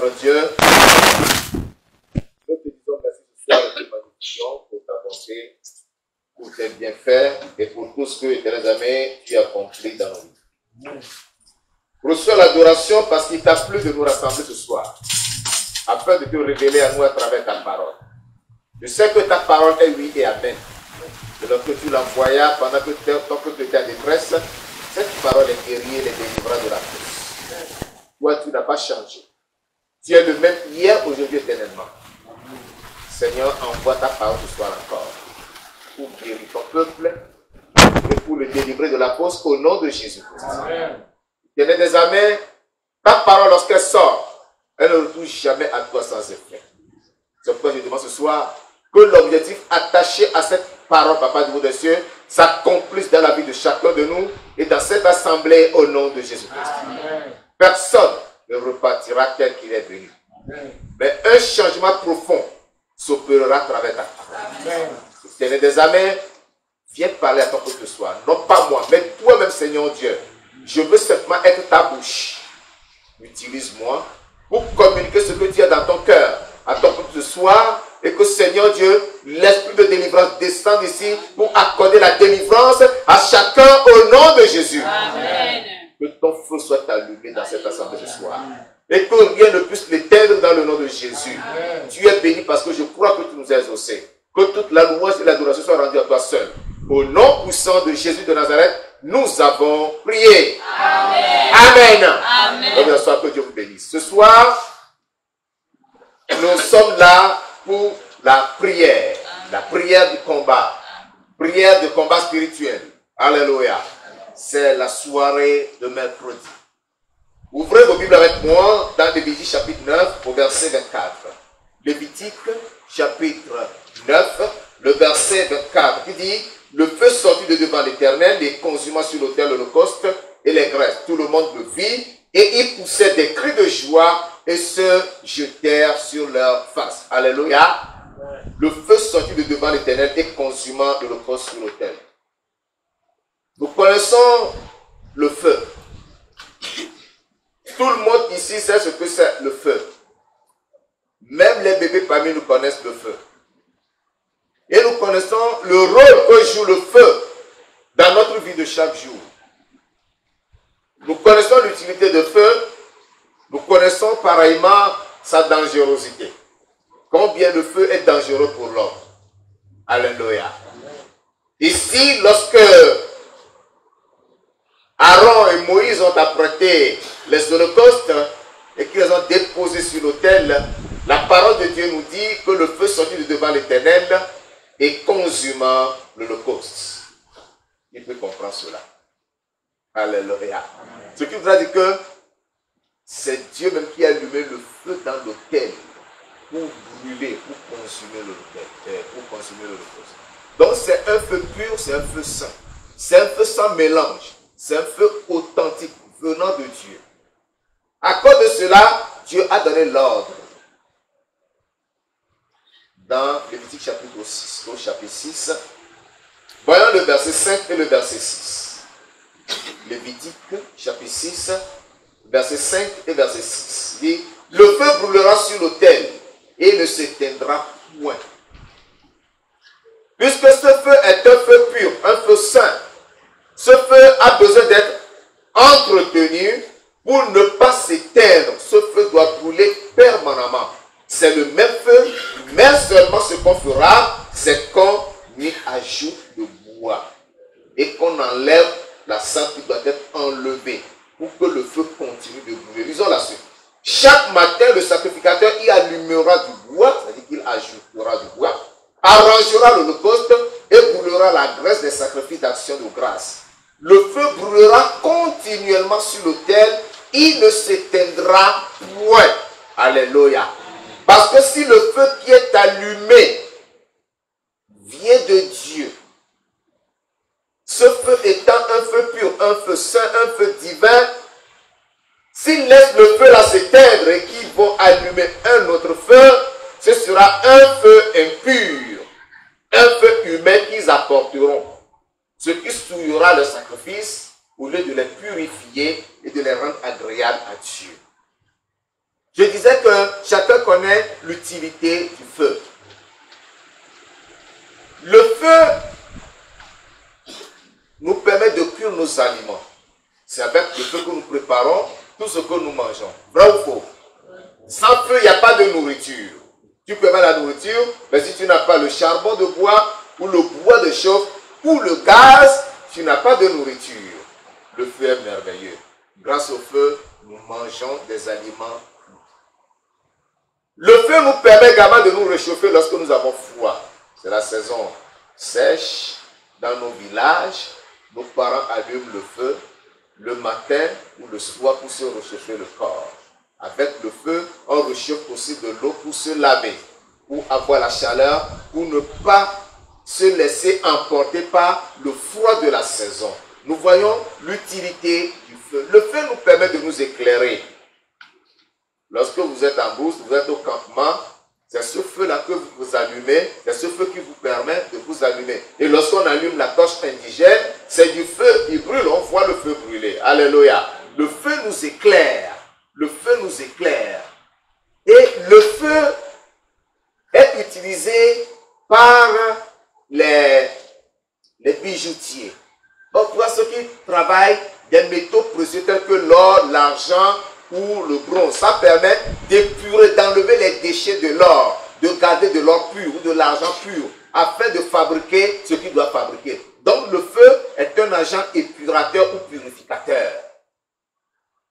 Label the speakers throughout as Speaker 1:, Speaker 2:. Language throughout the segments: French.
Speaker 1: notre Dieu, nous te disons merci ce soir de tes magnifications pour ta bonté, pour tes bienfaits et pour tout ce que, éternel ami, tu as accompli dans nos vies. Reçois l'adoration parce qu'il t'a plu de nous rassembler ce soir, afin de te révéler à nous à travers ta parole. Je sais que ta parole est oui et amen. De que tu l'envoyas pendant que ton peuple était en détresse, cette parole est guérie et les délivra de la croix. Toi, tu n'as pas changé. Tu es le même hier, aujourd'hui, éternellement. Seigneur, envoie ta parole ce soir encore pour guérir ton peuple et pour le délivrer de la fosse au nom de Jésus-Christ. Éternel des amis, ta parole, lorsqu'elle sort, elle ne retourne jamais à toi sans effet. C'est pourquoi je demande ce soir que l'objectif attaché à cette parole, Papa du haut des cieux, s'accomplisse dans la vie de chacun de nous et dans cette assemblée au nom de Jésus-Christ. Personne ne repartira tel qu'il est venu. Mais un changement profond s'opérera à travers ta parole. Éternel des amis, viens parler à ton peuple ce soir. Non pas moi, mais toi-même, Seigneur Dieu. Je veux simplement être ta bouche. Utilise-moi pour communiquer ce que tu as dans ton cœur à ton peuple ce soir et que, Seigneur Dieu, l'esprit de délivrance descende ici pour accorder la délivrance à chacun au nom de Jésus.
Speaker 2: Amen.
Speaker 1: Que ton feu soit allumé dans cette assemblée ce soir et que rien ne puisse l'éteindre dans le nom de Jésus. Amen. Tu es béni parce que je crois que tu nous as exaucés. Que toute la louange et l'adoration soient rendues à toi seul. Au nom puissant de Jésus de Nazareth, nous avons prié. Amen. Amen. Amen. Donc, que Dieu vous bénisse. Ce soir, nous sommes là pour la prière. La prière du combat. Prière de combat spirituel. Alléluia. C'est la soirée de mercredi. Ouvrez vos Bibles avec moi dans Lévitique chapitre 9 au verset 24. Lévitique chapitre 9, le verset 24 qui dit: le feu sortit de devant l'Éternel et consuma sur l'autel l'holocauste et les graisses. Tout le monde le vit et ils poussaient des cris de joie et se jetèrent sur leur face. Alléluia. Le feu sortit de devant l'Éternel et consuma l'holocauste sur l'autel. Nous connaissons le feu. Tout le monde ici sait ce que c'est le feu. Même les bébés parmi nous connaissent le feu. Et nous connaissons le rôle que joue le feu dans notre vie de chaque jour. Nous connaissons l'utilité du feu. Nous connaissons pareillement sa dangerosité. Combien le feu est dangereux pour l'homme. Alléluia. Ici, lorsque Aaron et Moïse ont apprêté les holocaustes et qu'ils les ont déposés sur l'autel, la parole de Dieu nous dit que le feu sortit de devant l'Éternel et consumant l'holocauste. Il peut comprendre cela. Alléluia. Ce qui voudra dire que c'est Dieu même qui a allumé le feu dans l'autel pour brûler, pour consumer l'holocauste. Donc c'est un feu pur, c'est un feu saint. C'est un feu sans mélange. C'est un feu authentique venant de Dieu. À cause de cela, Dieu a donné l'ordre. Dans Lévitique chapitre 6, au chapitre 6, voyons le verset 5 et le verset 6. Lévitique chapitre 6, verset 5 et verset 6. Il dit: le feu brûlera sur l'autel et ne s'éteindra point. Puisque ce feu est un feu pur, un feu saint, ce feu a besoin d'être entretenu pour ne pas s'éteindre. Ce feu doit brûler permanemment. C'est le même feu, mais seulement ce qu'on fera, c'est qu'on y ajoute le bois et qu'on enlève la cendre qui doit être enlevée pour que le feu continue de brûler. Lisons la suite. Chaque matin, le sacrificateur y allumera du bois, c'est-à-dire qu'il ajoutera du bois, arrangera l'holocauste et brûlera la graisse des sacrifices d'action de grâce. Le feu brûlera continuellement sur l'autel, il ne s'éteindra point. Alléluia. Parce que si le feu qui est allumé vient de Dieu, ce feu étant un feu pur, un feu saint, un feu divin, s'ils laissent le feu là s'éteindre et qu'ils vont allumer un autre feu, ce sera un feu impur, un feu humain qu'ils apporteront. Ce qui souillera le sacrifice au lieu de les purifier et de les rendre agréables à Dieu. Je disais que chacun connaît l'utilité du feu. Le feu nous permet de cuire nos aliments. C'est avec le feu que nous préparons tout ce que nous mangeons. Vrai ou faux? Sans feu, il n'y a pas de nourriture. Tu peux avoir la nourriture, mais si tu n'as pas le charbon de bois, ou le bois de chauffe, ou le gaz, tu n'as pas de nourriture. Le feu est merveilleux. Grâce au feu, nous mangeons des aliments. Le feu nous permet également de nous réchauffer lorsque nous avons froid. C'est la saison sèche. Dans nos villages, nos parents allument le feu le matin ou le soir pour se réchauffer le corps. Avec le feu, on réchauffe aussi de l'eau pour se laver, pour avoir la chaleur, pour ne pas se laisser emporter par le froid de la saison. Nous voyons l'utilité du feu. Le feu nous permet de nous éclairer. Lorsque vous êtes en brousse, vous êtes au campement, c'est ce feu-là que vous allumez, c'est ce feu qui vous permet de vous allumer. Et lorsqu'on allume la torche indigène, c'est du feu qui brûle, on voit le feu brûler. Alléluia. Le feu nous éclaire. Le feu nous éclaire. Et le feu est utilisé par les bijoutiers. Donc, pour ceux qui travaillent des métaux précieux tels que l'or, l'argent ou le bronze, ça permet d'épurer, d'enlever les déchets de l'or, de garder de l'or pur ou de l'argent pur, afin de fabriquer ce qu'il doit fabriquer. Donc, le feu est un agent épurateur ou purificateur.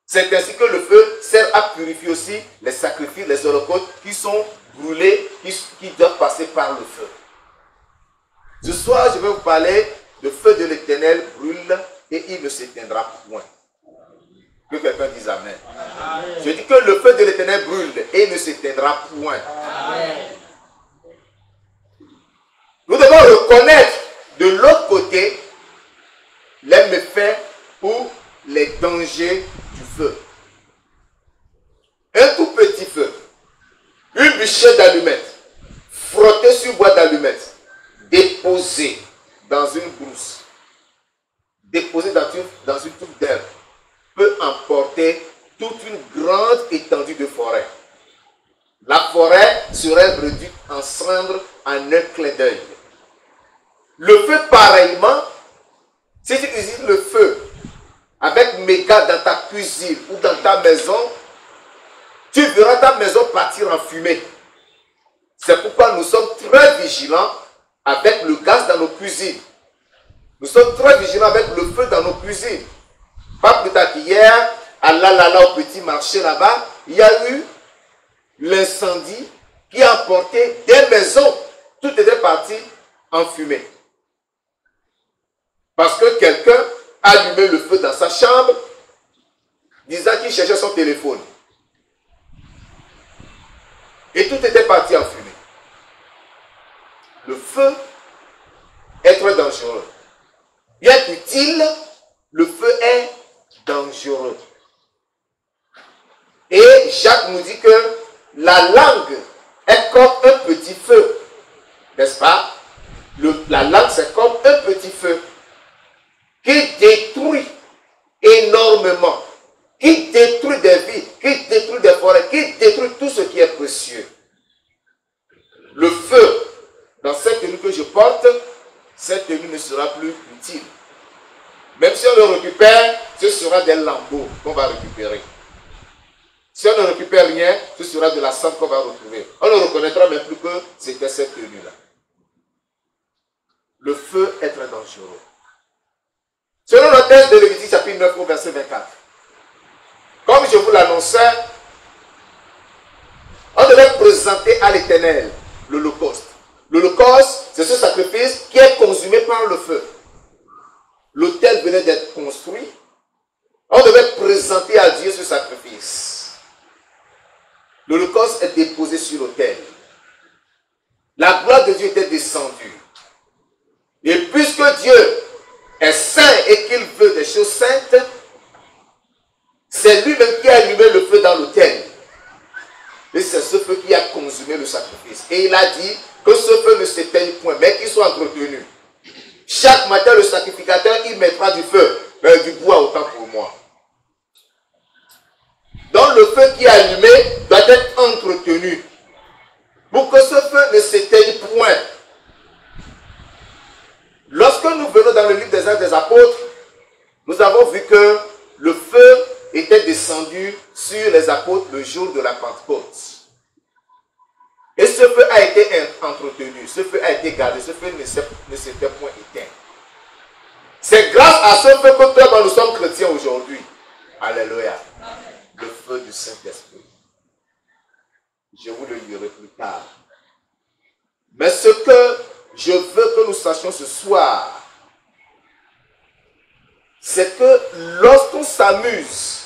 Speaker 1: C'est ainsi que le feu sert à purifier aussi les sacrifices, les holocaustes qui sont brûlés, qui doivent passer par le feu. Ce soir, je vais vous parler le feu de l'Éternel brûle et il ne s'éteindra point. Que quelqu'un dise Amen. Amen. Je dis que le feu de l'Éternel brûle et il ne s'éteindra point. Amen. Nous devons reconnaître de l'autre côté les méfaits ou les dangers du feu. Un tout petit feu, une bûchette d'allumettes, frottée sur bois d'allumettes, déposée dans une brousse, déposée dans une toupe d'herbe, peut emporter toute une grande étendue de forêt. La forêt serait réduite en cendres en un clin d'œil. Le feu, pareillement, si tu utilises le feu avec méga dans ta cuisine ou dans ta maison, tu verras ta maison partir en fumée. C'est pourquoi nous sommes très vigilants avec le gaz dans nos cuisines. Nous sommes très vigilants avec le feu dans nos cuisines. Pas plus tard qu'hier, à Lalala, au petit marché là-bas, il y a eu l'incendie qui a emporté des maisons. Tout était parti en fumée. Parce que quelqu'un a allumé le feu dans sa chambre, disant qu'il cherchait son téléphone. Et tout était parti en fumée. Le feu est très dangereux. Bien qu'utile, le feu est dangereux. Et Jacques nous dit que la langue est comme un petit feu. N'est-ce pas? La langue, c'est comme un petit feu qui détruit énormément, qui détruit des vies, qui détruit des forêts, qui détruit tout ce qui est précieux. Le feu, dans cette tenue que je porte, cette tenue ne sera plus utile. Même si on le récupère, ce sera des lambeaux qu'on va récupérer. Si on ne récupère rien, ce sera de la cendre qu'on va retrouver. On ne reconnaîtra même plus que c'était cette tenue-là. Le feu est très dangereux. Selon le texte de Lévitique chapitre 9 au verset 24, comme je vous l'annonçais, on devait présenter à l'Éternel l'Holocauste. L'Holocauste, c'est ce sacrifice qui est consumé par le feu. L'autel venait d'être construit. On devait présenter à Dieu ce sacrifice. L'Holocauste est déposé sur l'autel. La gloire de Dieu était descendue. Et puisque Dieu est saint et qu'il veut des choses saintes, c'est lui-même qui a allumé le feu dans l'autel. Et c'est ce feu qui a consumé le sacrifice. Et il a dit que ce feu ne s'éteigne point, mais qu'il soit entretenu. Chaque matin, le sacrificateur, il mettra du feu, du bois autant pour moi. Donc le feu qui est allumé doit être entretenu pour que ce feu ne s'éteigne point. Lorsque nous venons dans le livre des Actes des Apôtres, nous avons vu que le feu était descendu sur les apôtres le jour de la Pentecôte. Et ce feu a été entretenu, ce feu a été gardé, ce feu ne s'était point éteint. C'est grâce à ce feu que nous sommes chrétiens aujourd'hui. Alléluia. Le feu du Saint-Esprit. Je vous le lirai plus tard. Mais ce que je veux que nous sachions ce soir, c'est que lorsqu'on s'amuse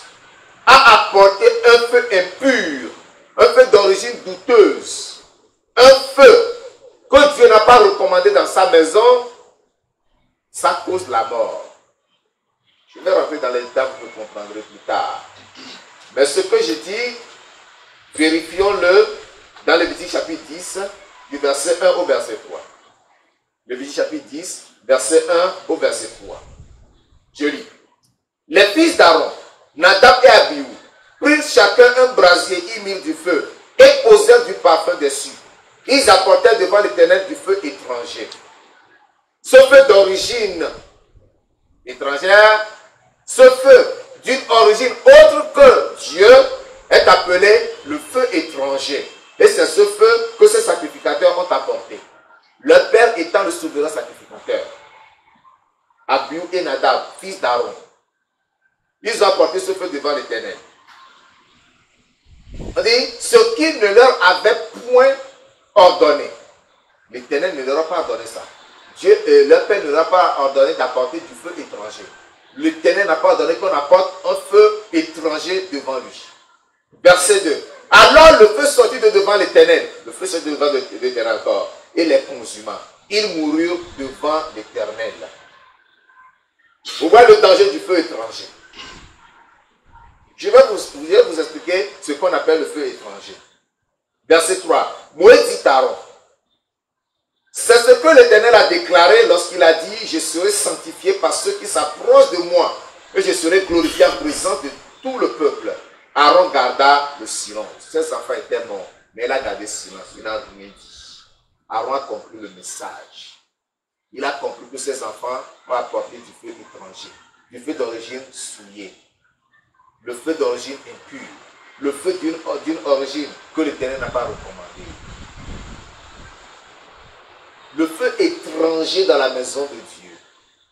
Speaker 1: à apporter un feu impur, un feu d'origine douteuse, un feu que Dieu n'a pas recommandé dans sa maison, ça cause la mort. Je vais rentrer dans les détails, vous me comprendrez plus tard. Mais ce que je dis, vérifions-le dans Lévitique chapitre 10, du verset 1 au verset 3. Lévitique chapitre 10, verset 1 au verset 3. Je lis. Les fils d'Aaron, Nadab et Abihu, prirent chacun un brasier, y mirent du feu et posèrent du parfum dessus. Ils apportèrent devant l'Éternel du feu étranger. Ce feu d'origine étrangère, ce feu d'une origine autre que Dieu est appelé le feu étranger. Et c'est ce feu que ces sacrificateurs ont apporté. Leur père étant le souverain sacrificateur. Abihu et Nadab, fils d'Aaron. Ils ont apporté ce feu devant l'Éternel. On dit, ce qu'ils ne leur avait point ordonné. L'Éternel ne leur a pas ordonné ça. Dieu, leur père ne leur a pas ordonné d'apporter du feu étranger. L'Éternel n'a pas ordonné qu'on apporte un feu étranger devant lui. Verset 2. Alors le feu sortit de devant l'Éternel. Le feu sortit de devant l'Éternel encore. Et les consuma. Ils moururent devant l'Éternel. Vous voyez le danger du feu étranger. Je vais vous expliquer ce qu'on appelle le feu étranger. Verset 3. Moïse dit à Aaron. C'est ce que l'Éternel a déclaré lorsqu'il a dit, je serai sanctifié par ceux qui s'approchent de moi et je serai glorifié en présence de tout le peuple. Aaron garda le silence. Ses enfants étaient morts, mais il a gardé le silence. Il n'a rien dit. Aaron a compris le message. Il a compris que ses enfants ont apporté du feu étranger, du feu d'origine souillée, le feu d'origine impure, le feu d'une origine que l'Éternel n'a pas recommandée. Le feu étranger dans la maison de Dieu,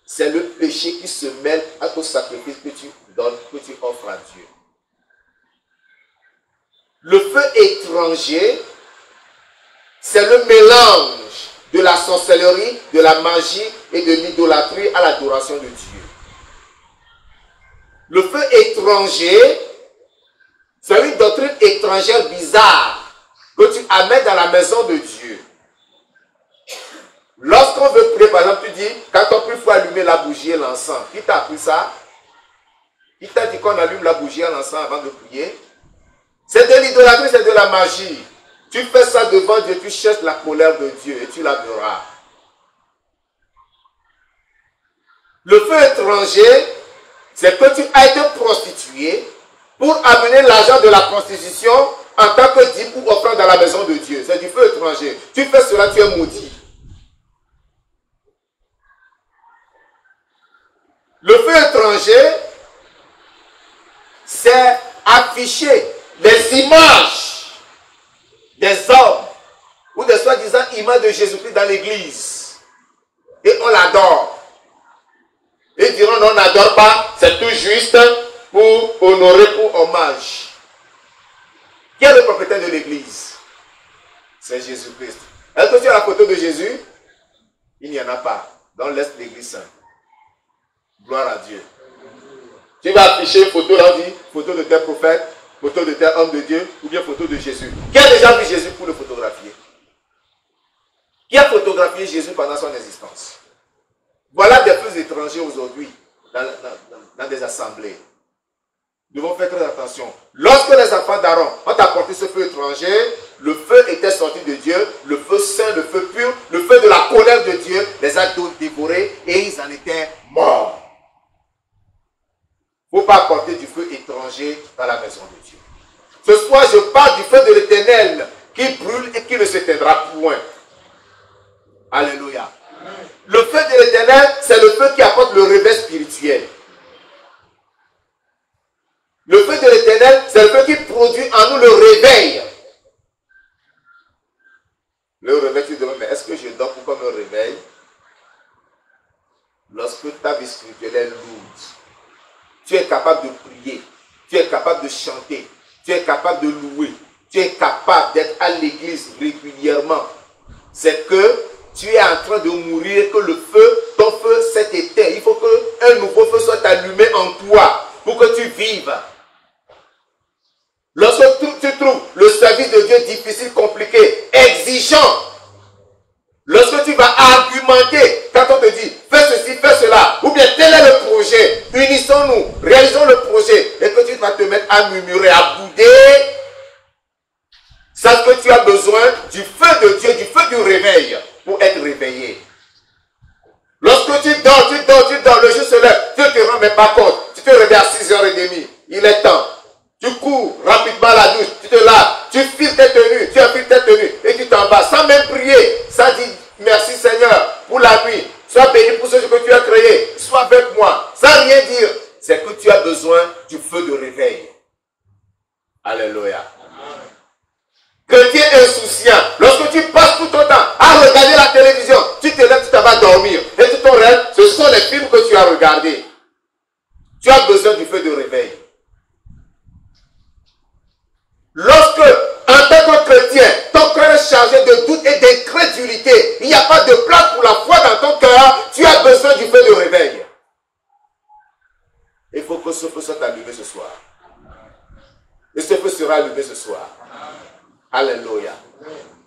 Speaker 1: c'est le péché qui se mêle à ton sacrifice que tu donnes, que tu offres à Dieu. Le feu étranger, c'est le mélange de la sorcellerie, de la magie et de l'idolâtrie à l'adoration de Dieu. Le feu étranger, c'est une doctrine étrangère bizarre que tu amènes dans la maison de Dieu. Lorsqu'on veut prier, par exemple, tu dis, quand on prie, il faut allumer la bougie et l'encens. Qui t'a appris ça? Qui t'a dit qu'on allume la bougie et l'encens avant de prier? C'est de l'idolâtrie, c'est de la magie. Tu fais ça devant Dieu, tu cherches la colère de Dieu et tu la verras. Le feu étranger, c'est que tu as été prostitué pour amener l'argent de la prostitution en tant que dîme ou offrande dans la maison de Dieu. C'est du feu étranger. Tu fais cela, tu es maudit. Le feu étranger, c'est afficher des images des hommes ou des soi-disant images de Jésus-Christ dans l'église. Et on l'adore. Et ils diront non, on n'adore pas, c'est tout juste pour honorer, pour hommage. Qui est le propriétaire de l'église? C'est Jésus-Christ. Est-ce que tu as la photo de Jésus? Il n'y en a pas. Donc laisse l'église sainte. Gloire à Dieu. Tu vas afficher une photo, là, on dit, photo de tel prophète, photo de tel homme de Dieu, ou bien photo de Jésus. Qui a déjà vu Jésus pour le photographier? Qui a photographié Jésus pendant son existence? Voilà des feux étrangers aujourd'hui dans des assemblées. Nous devons faire très attention. Lorsque les enfants d'Aaron ont apporté ce feu étranger, le feu était sorti de Dieu, le feu saint, le feu pur, le feu de la colère de Dieu les a dévorés et ils en étaient morts. Il ne faut pas apporter du feu étranger dans la maison de Dieu. Ce soir, je parle du feu de l'Éternel qui brûle et qui ne s'éteindra point. Alléluia. Le feu de l'Éternel, c'est le feu qui apporte le réveil spirituel. Le feu de l'Éternel, c'est le feu qui produit en nous le réveil. Le réveil, tu te demandes, mais est-ce que je dors pour qu'on me réveille? Lorsque ta vie spirituelle est lourde, tu es capable de prier, tu es capable de chanter, tu es capable de louer, tu es capable d'être à l'église régulièrement. C'est que tu es en train de mourir, que le feu, ton feu s'est éteint. Il faut qu'un nouveau feu soit allumé en toi pour que tu vives. Lorsque tu trouves le service de Dieu difficile, compliqué, exigeant, lorsque tu vas argumenter, quand on te dit fais ceci, fais cela, ou bien tel est le projet, unissons-nous, réalisons le projet, et que tu vas te mettre à murmurer, à bouder, sache que tu as besoin du feu de Dieu, du feu du réveil, pour être réveillé. Lorsque tu dors, le jour se lève, tu ne te rends même pas compte, tu te réveilles à 6h30, il est temps. Tu cours rapidement à la douche, tu te laves, tu files tes tenues, tu enfiles tes tenues et tu t'en vas sans même prier. Ça dit merci Seigneur pour la nuit. Sois béni pour ce que tu as créé. Sois avec moi. Sans rien dire. C'est que tu as besoin du feu de réveil. Alléluia. Chrétien insouciant. Lorsque tu passes tout ton temps à regarder la télévision, tu te lèves, tu t'en vas dormir. Et tout ton rêve, ce sont les films que tu as regardés. Tu as besoin du feu de réveil. Lorsque, en tant que chrétien, ton cœur est chargé de doute et d'incrédulité, il n'y a pas de place pour la foi dans ton cœur, tu as besoin du feu de réveil. Il faut que ce feu soit allumé ce soir. Et ce feu sera allumé ce soir. Alléluia.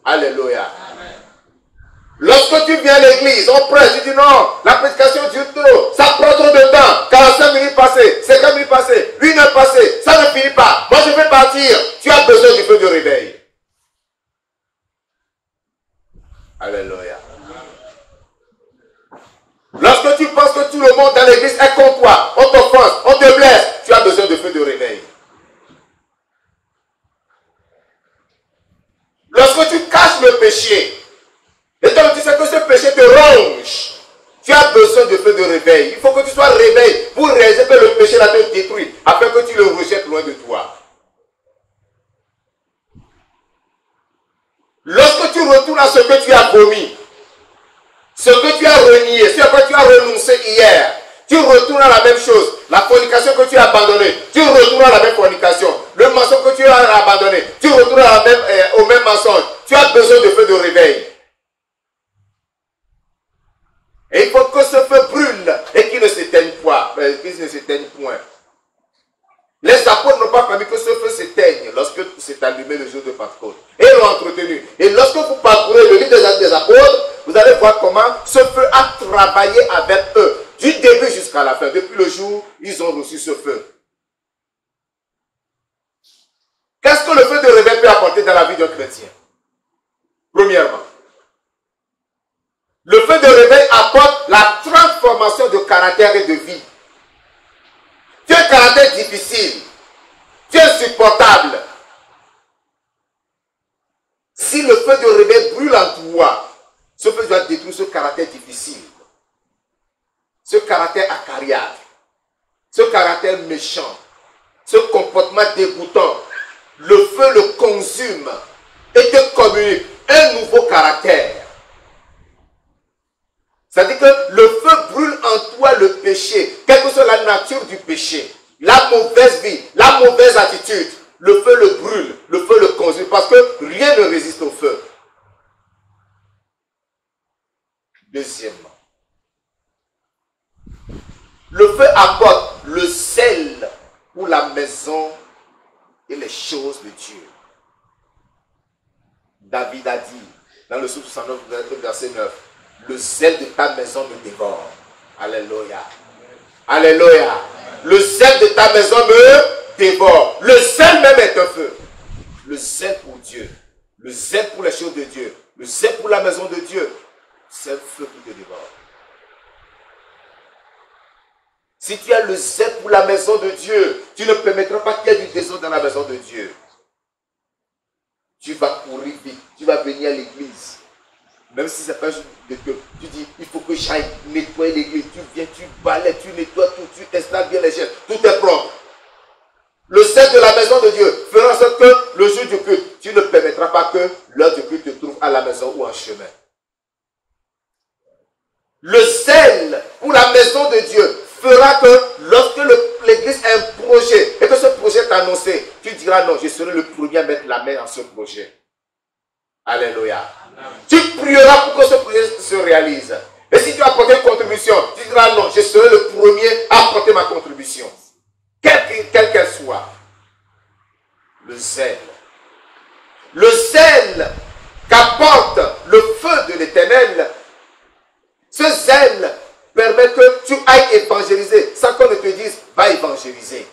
Speaker 1: Alléluia. Lorsque tu viens à l'église, on prêche, tu dis non, la prédication dure trop, ça prend trop de temps, 45 minutes passées, 50 minutes passées, 1 heure passée, ça ne finit pas, moi je vais partir. Tu as besoin du feu de réveil. Alléluia. Lorsque tu penses que tout le monde dans l'église est contre toi, on t'offense, on te blesse, tu as besoin de feu de réveil. Lorsque tu caches le péché, et donc tu sais que ce péché te ronge, tu as besoin de feu de réveil. Il faut que tu sois réveillé pour réaliser que le péché là te détruit, afin que tu le rejettes loin de toi. Lorsque tu retournes à ce que tu as vomi, ce que tu as renié, ce à quoi tu as renoncé hier, tu retournes à la même chose. La fornication que tu as abandonnée, tu retournes à la même fornication. Le mensonge que tu as abandonné, tu retournes à au même mensonge. Tu as besoin de feu de réveil. Et il faut que ce feu brûle et qu'il ne s'éteigne point. Les apôtres n'ont pas permis que ce feu s'éteigne lorsque s'est allumé le jour de Pentecôte. Et ils l'ont entretenu. Et lorsque vous parcourez le livre des apôtres, vous allez voir comment ce feu a travaillé avec eux. Du début jusqu'à la fin. Depuis le jour où ils ont reçu ce feu. Qu'est-ce que le feu de réveil peut apporter dans la vie d'un chrétien? Premièrement, le feu de réveil apporte la transformation de caractère et de vie. Tu as un caractère difficile. Tu es insupportable. Si le feu de réveil brûle en toi, ce feu doit détruire ce caractère difficile. Ce caractère acariâtre. Ce caractère méchant. Ce comportement dégoûtant. Le feu le consume et te communique un nouveau caractère. C'est-à-dire que le feu brûle en toi le péché, quelle que soit la nature du péché, la mauvaise vie, la mauvaise attitude. Le feu le brûle, le feu le consume, parce que rien ne résiste au feu. Deuxièmement, le feu apporte le sel pour la maison et les choses de Dieu. David a dit, dans le psaume 69, verset 9, le zèle de ta maison me dévore. Alléluia. Alléluia. Le zèle de ta maison me dévore. Le zèle même est un feu. Le zèle pour Dieu. Le zèle pour les choses de Dieu. Le zèle pour la maison de Dieu. C'est un feu qui te dévore. Si tu as le zèle pour la maison de Dieu, tu ne permettras pas qu'il y ait du désordre dans la maison de Dieu. tu vas courir vite, tu vas venir à l'église. Même si c'est pas juste de que tu dis, il faut que j'aille nettoyer l'église. Tu viens, tu balais, tu nettoies tout, tu installes bien les chaises. Tout est propre. Le sel de la maison de Dieu fera en sorte que le jour du culte, tu ne permettras pas que l'heure du culte te trouve à la maison ou en chemin. Le zèle pour la maison de Dieu fera que lorsque l'église a un projet et que ce projet est annoncé, tu diras non, je serai le premier à mettre la main dans ce projet. Alléluia. Amen. Tu prieras pour que ce projet se réalise. Et si tu as apporté une contribution, tu diras non, je serai le premier à apporter ma contribution. Quelle qu'elle soit. Le zèle. Le zèle qu'apporte le feu de l'Éternel, ce zèle permet que tu ailles évangéliser sans qu'on ne te dise va évangéliser.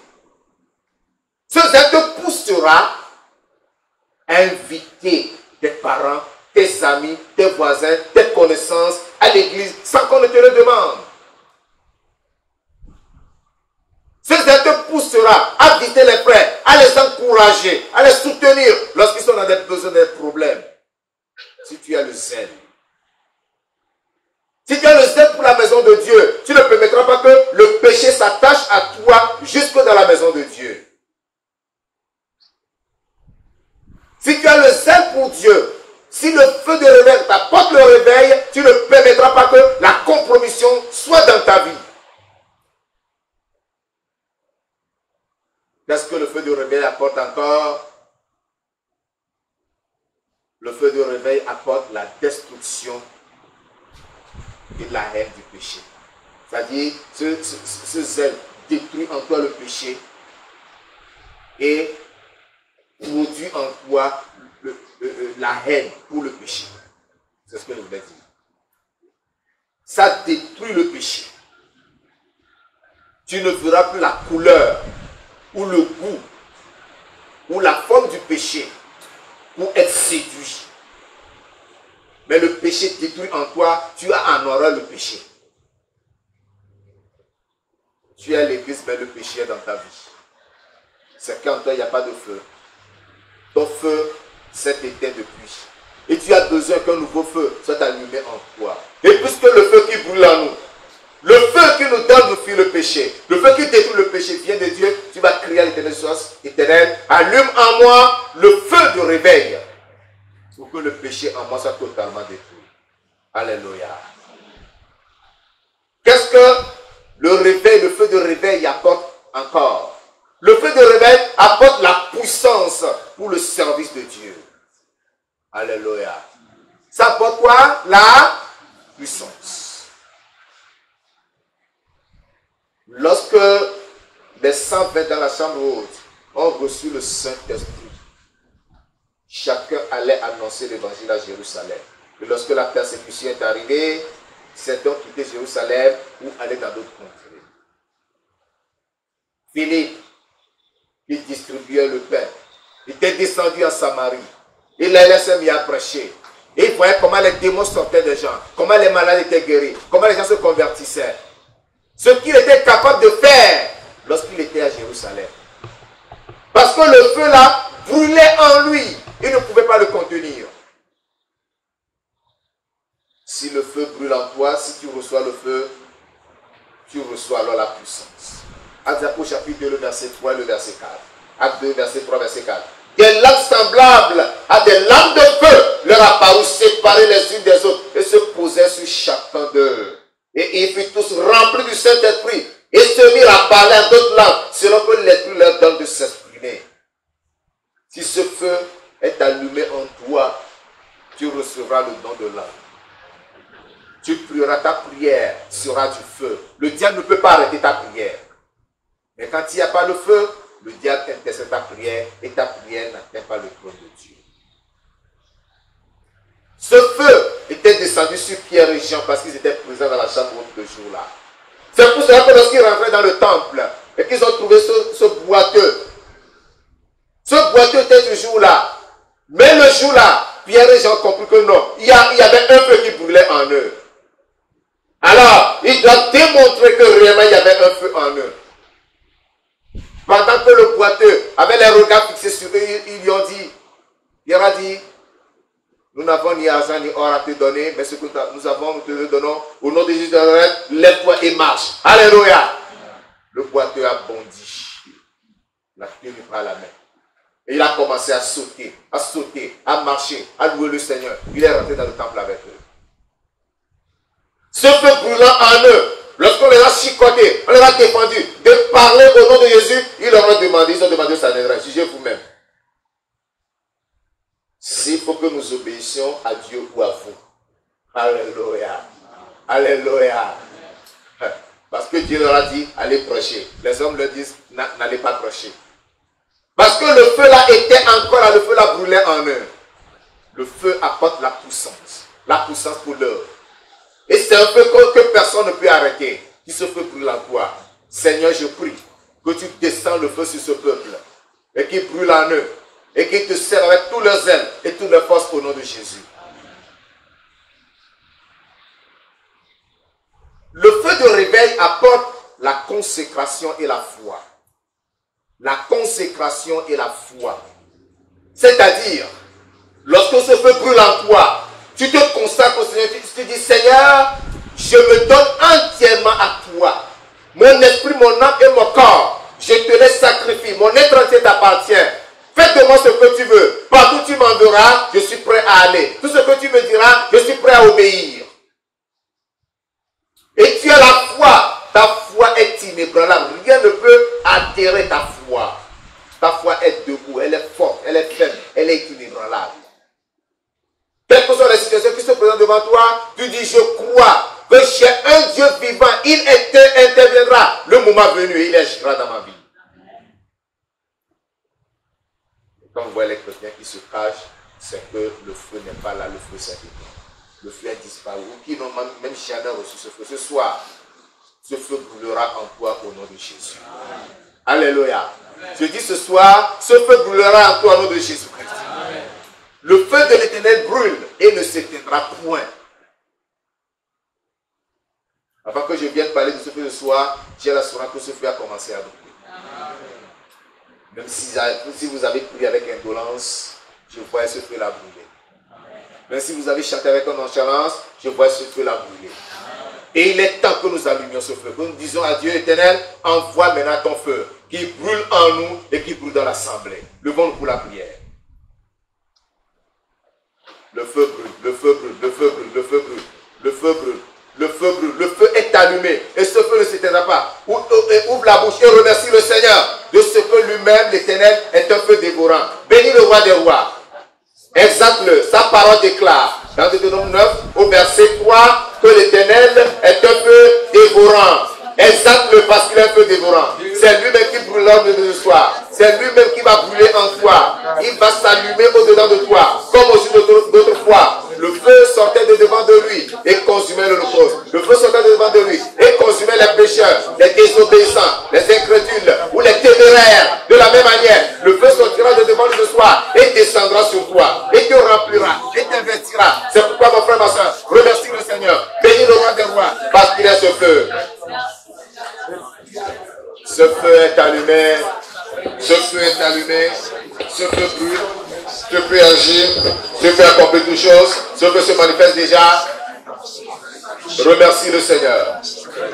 Speaker 1: Ce zèle te poussera à inviter tes parents, tes amis, tes voisins, tes connaissances à l'église sans qu'on ne te le demande. Ce zèle te poussera à visiter les frères, à les encourager, à les soutenir lorsqu'ils sont dans des besoins, des problèmes. Si tu as le zèle. Si tu as le zèle pour la maison de Dieu, tu ne permettras pas que le péché s'attache à toi jusque dans la maison de Dieu. Si tu as le zèle pour Dieu, si le feu de réveil t'apporte le réveil, tu ne permettras pas que la compromission soit dans ta vie. Qu'est-ce que le feu de réveil apporte encore? Le feu de réveil apporte la destruction et la haine du péché. C'est-à-dire, ce zèle détruit en toi le péché et produit en toi la haine pour le péché. C'est ce que je voulais dire. Ça détruit le péché. Tu ne verras plus la couleur ou le goût ou la forme du péché pour être séduit. Mais le péché détruit en toi, tu as en horreur le péché. Tu es à l'église, mais le péché est dans ta vie. C'est qu'en toi, il n'y a pas de feu. Ton feu s'est éteint depuis. Et tu as besoin qu'un nouveau feu soit allumé en toi. Et puisque le feu qui brûle en nous, le feu qui nous donne de fuir le péché, le feu qui détruit le péché vient de Dieu, tu vas crier à l'Éternel, Éternel, allume en moi le feu de réveil pour que le péché en moi soit totalement détruit. Alléluia. Qu'est-ce que le réveil, le feu de réveil apporte encore? Le feu de réveil apporte la puissance pour le service de Dieu. Alléluia. Ça apporte quoi? La puissance. Lorsque les 120 dans la chambre haute ont reçu le Saint-Esprit, chacun allait annoncer l'évangile à Jérusalem. Et lorsque la persécution est arrivée, certains ont quitté Jérusalem ou allaient dans d'autres contrées. Philippe, qui distribuait le pain, était descendu en Samarie. Il allait se mis à prêcher. Et il voyait comment les démons sortaient des gens, comment les malades étaient guéris, comment les gens se convertissaient. Ce qu'il était capable de faire lorsqu'il était à Jérusalem. Parce que le feu là brûlait en lui. Il ne pouvait pas le contenir. Si le feu brûle en toi, si tu reçois le feu, tu reçois alors la puissance. Actes au chapitre 2, le verset 3 et le verset 4. Acte 2, verset 3, verset 4. Des lampes semblables à des lampes de feu leur apparurent séparées les unes des autres et se posaient sur chacun d'eux. Et ils furent tous remplis du Saint-Esprit et se mirent à parler à d'autres langues selon que l'Esprit leur donne de s'exprimer. Si ce feu est allumé en toi, tu recevras le don de l'âme. Tu prieras, ta prière sera du feu. Le diable ne peut pas arrêter ta prière. Mais quand il n'y a pas le feu, le diable intercède ta prière et ta prière n'atteint pas le trône de Dieu. Ce feu était descendu sur Pierre et Jean parce qu'ils étaient présents dans la chambre haute ce jour-là. C'est pour cela que lorsqu'ils rentraient dans le temple et qu'ils ont trouvé ce boiteux, ce boiteux était toujours là. Mais le jour-là, Pierre et Jean ont compris que non, il y avait un feu qui brûlait en eux. Alors, ils doivent démontrer que réellement il y avait un feu en eux. Pendant que le boiteux avait les regards fixés sur eux, ils lui ont dit, Pierre a dit, nous n'avons ni argent ni or à te donner, mais ce que nous avons, nous te le donnons. Au nom de Jésus de Nazareth, lève-toi et marche. Alléluia. Le boiteux a bondi. Il a tenu par la main. Et il a commencé à sauter, à marcher, à louer le Seigneur. Il est rentré dans le temple avec eux. Ce feu brûlant en eux, lorsqu'on les a chicotés, on les a défendus de parler au nom de Jésus, ils leur ont demandé, ils ont demandé ça viendra. Jugez vous-même. S'il faut que nous obéissions à Dieu ou à vous. Alléluia. Alléluia. Parce que Dieu leur a dit, allez prêcher. Les hommes leur disent, n'allez pas prêcher. Parce que le feu là était encore là, le feu là brûlait en eux. Le feu apporte la puissance pour l'œuvre. Et c'est un feu que personne ne peut arrêter. Qui ce feu brûle en toi. Seigneur, je prie que tu descends le feu sur ce peuple et qu'il brûle en eux et qu'il te serve avec tous leurs ailes et toutes leurs forces au nom de Jésus. Le feu de réveil apporte la consécration et la foi. La consécration et la foi. C'est-à-dire, lorsque ce feu brûle en toi, tu te consacres au Seigneur, tu te dis, Seigneur, je me donne entièrement à toi. Mon esprit, mon âme et mon corps, je te les sacrifie. Mon être entier t'appartient. Fais de moi ce que tu veux. Partout où tu m'enverras, je suis prêt à aller. Tout ce que tu me diras, je suis prêt à obéir. Et tu as la foi. Ta foi est inébranlable. Rien ne peut altérer ta foi. Ta foi est debout, elle est forte, elle est ferme, elle est inébranlable. Quelles que soient les situations qui se présentent devant toi, tu dis, je crois que j'ai un Dieu vivant, il interviendra le moment venu et il agira dans ma vie. Et quand vous voyez les chrétiens qui se cachent, c'est que le feu n'est pas là, le feu s'est éteint. Le feu est disparu. Ou qui n'ont même jamais reçu ce feu. Ce soir, ce feu brûlera en toi au nom de Jésus. Alléluia. Je dis ce soir, ce feu brûlera en toi au nom de Jésus-Christ. Le feu de l'Éternel brûle et ne s'éteindra point. Avant que je vienne parler de ce feu ce soir, j'ai l'assurance que ce feu a commencé à brûler. Même si vous avez prié avec indolence, je vois ce feu-là brûler. Même si vous avez chanté avec nonchalance, je vois ce feu-là brûler. Et il est temps que nous allumions ce feu. Que nous disions à Dieu éternel, envoie maintenant ton feu, qui brûle en nous et qui brûle dans l'assemblée. Levons-nous pour la prière. Le feu brûle, le feu brûle, le feu brûle, le feu brûle, le feu brûle, le feu brûle, le feu est allumé et ce feu ne s'éteindra pas. Ouvre la bouche et remercie le Seigneur de ce que lui-même, l'Éternel, est un feu dévorant. Bénis le roi des rois. Exalte-le, sa parole déclare dans Deutéronome 9 au verset 3 que l'Éternel est un feu dévorant. Exalte-le parce qu'il est un feu dévorant. C'est lui-même qui brûle l'homme de ce soir. C'est lui-même qui va brûler en toi. Il va s'allumer au-dedans de toi. Comme au jour d'autres fois. Le feu sortait de devant de lui et consumait l'holocauste. Le feu sortait de devant de lui et consumait les pécheurs, les désobéissants, les incrédules ou les téméraires. De la même manière, le feu sortira de devant lui ce soir et descendra sur toi et te remplira et t'investira. C'est pourquoi mon frère, ma soeur, remercie le Seigneur. Bénis le roi des rois parce qu'il est ce feu. Ce feu est allumé, ce feu est allumé, ce feu brûle, ce feu agit, ce feu accomplit toutes choses, ce feu se manifeste déjà. Remercie le Seigneur,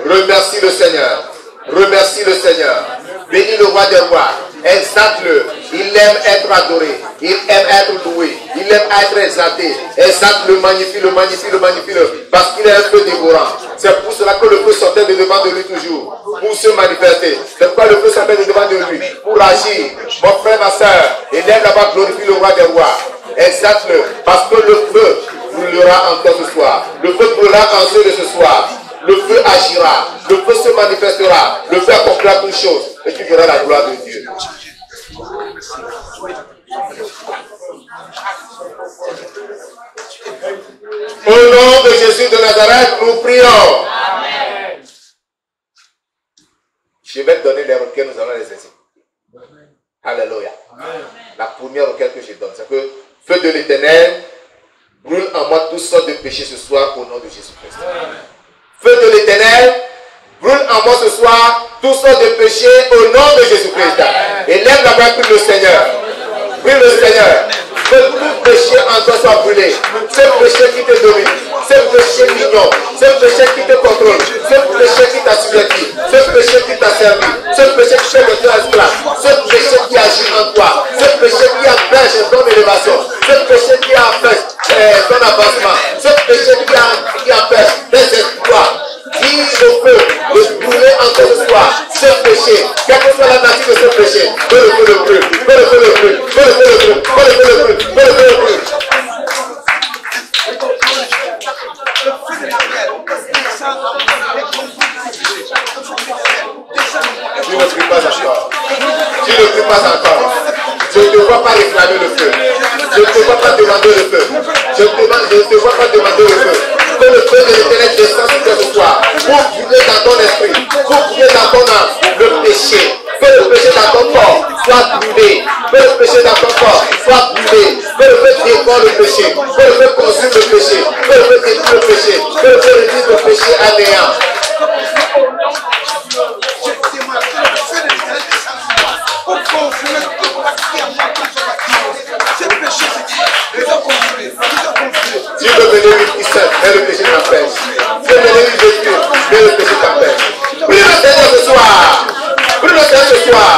Speaker 1: remercie le Seigneur, remercie le Seigneur. Bénis le roi des rois, exalte-le. Il aime être adoré, il aime être loué, il aime être exalté. Exalte-le, magnifie-le, magnifie-le, magnifie-le, parce qu'il est un feu dévorant. C'est pour cela que le feu sortait de devant de lui toujours, pour se manifester. C'est pourquoi le feu sortait de devant de lui, pour agir. Mon frère, ma soeur, il aime là-bas glorifier le roi des rois. Exalte-le, parce que le feu brûlera encore ce soir. Le feu brûlera en ceux de ce soir. Le feu agira, le feu se manifestera, le feu accomplira toutes choses, et tu verras la gloire de Dieu. Au nom de Jésus de Nazareth, nous prions. Amen. Je vais te donner les requêtes, nous allons les exécuter. Alléluia. Amen. La première requête que je donne, c'est que feu de l'Éternel brûle en moi toutes sortes de péchés ce soir au nom de Jésus-Christ. Feu de l'Éternel brûle en moi ce soir toutes sortes de péchés au nom de Jésus-Christ. Et lève la main, prie le Seigneur. Prie le Seigneur. Que tout péché en toi soit brûlé. Ce péché qui te domine, ce péché mignon, ce péché qui te contrôle, ce péché qui t'a subverti, ce péché qui t'a servi, ce péché qui fait de toi esclave, ce péché qui agit en toi, ce péché qui empêche ton élévation, ce péché qui empêche ton avancement, ce péché qui empêche tes espoirs. Dis au feu de brûler encore ce soir ce péché, quelle que soit la nature de ce péché, que le feu le brûle, que le feu le brûle, que le feu le brûle, que le feu le brûle, que le feu le brûle. Tu ne pries pas encore. Tu ne pries pas encore. Je ne te vois pas réclamer le feu. Je ne te vois pas demander le feu. Je ne te vois pas demander le feu. Que le feu de l'Éternel descende sur toi ce soir. Pour brûler dans ton esprit. Pour brûler dans ton âme le péché. Que le péché dans ton corps soit brûlé. Que le péché dans ton corps soit brûlé. Que le feu dévore le péché. Que le feu consume le péché. Que le feu détruise le péché. Que le feu réduise le péché à néant. Dieu veut venir vite ici, mais le péché t'empêche. Dieu veut venir Jésus, mais le péché t'empêche. Prie le Seigneur ce soir. Prie le Seigneur ce soir.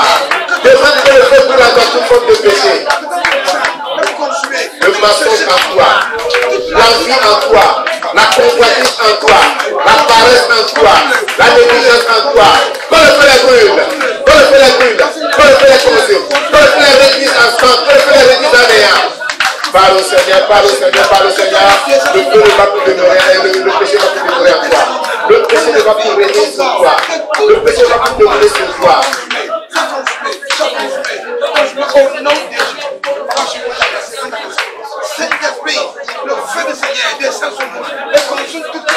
Speaker 1: Demande que le feu brûle dans toute forme de péché. Le mensonge en toi, l'envie en toi, la convoitise en toi, la paresse en toi, la négligence en toi. Que le feu les brûle. Que le feu les brûle. Que le feu les consume. Que le feu les réduise en sang. Que le feu les réduise en néant. Parle au Seigneur, parle au Seigneur, parle au Seigneur. Le feu ne va plus demeurer, le péché ne va plus demeurer en toi. Le péché ne va plus régner sur toi. Le péché ne va plus demeurer sur toi.
Speaker 2: Au nom de Jésus, Saint-Esprit, le feu du Seigneur descend sur moi et consume toute la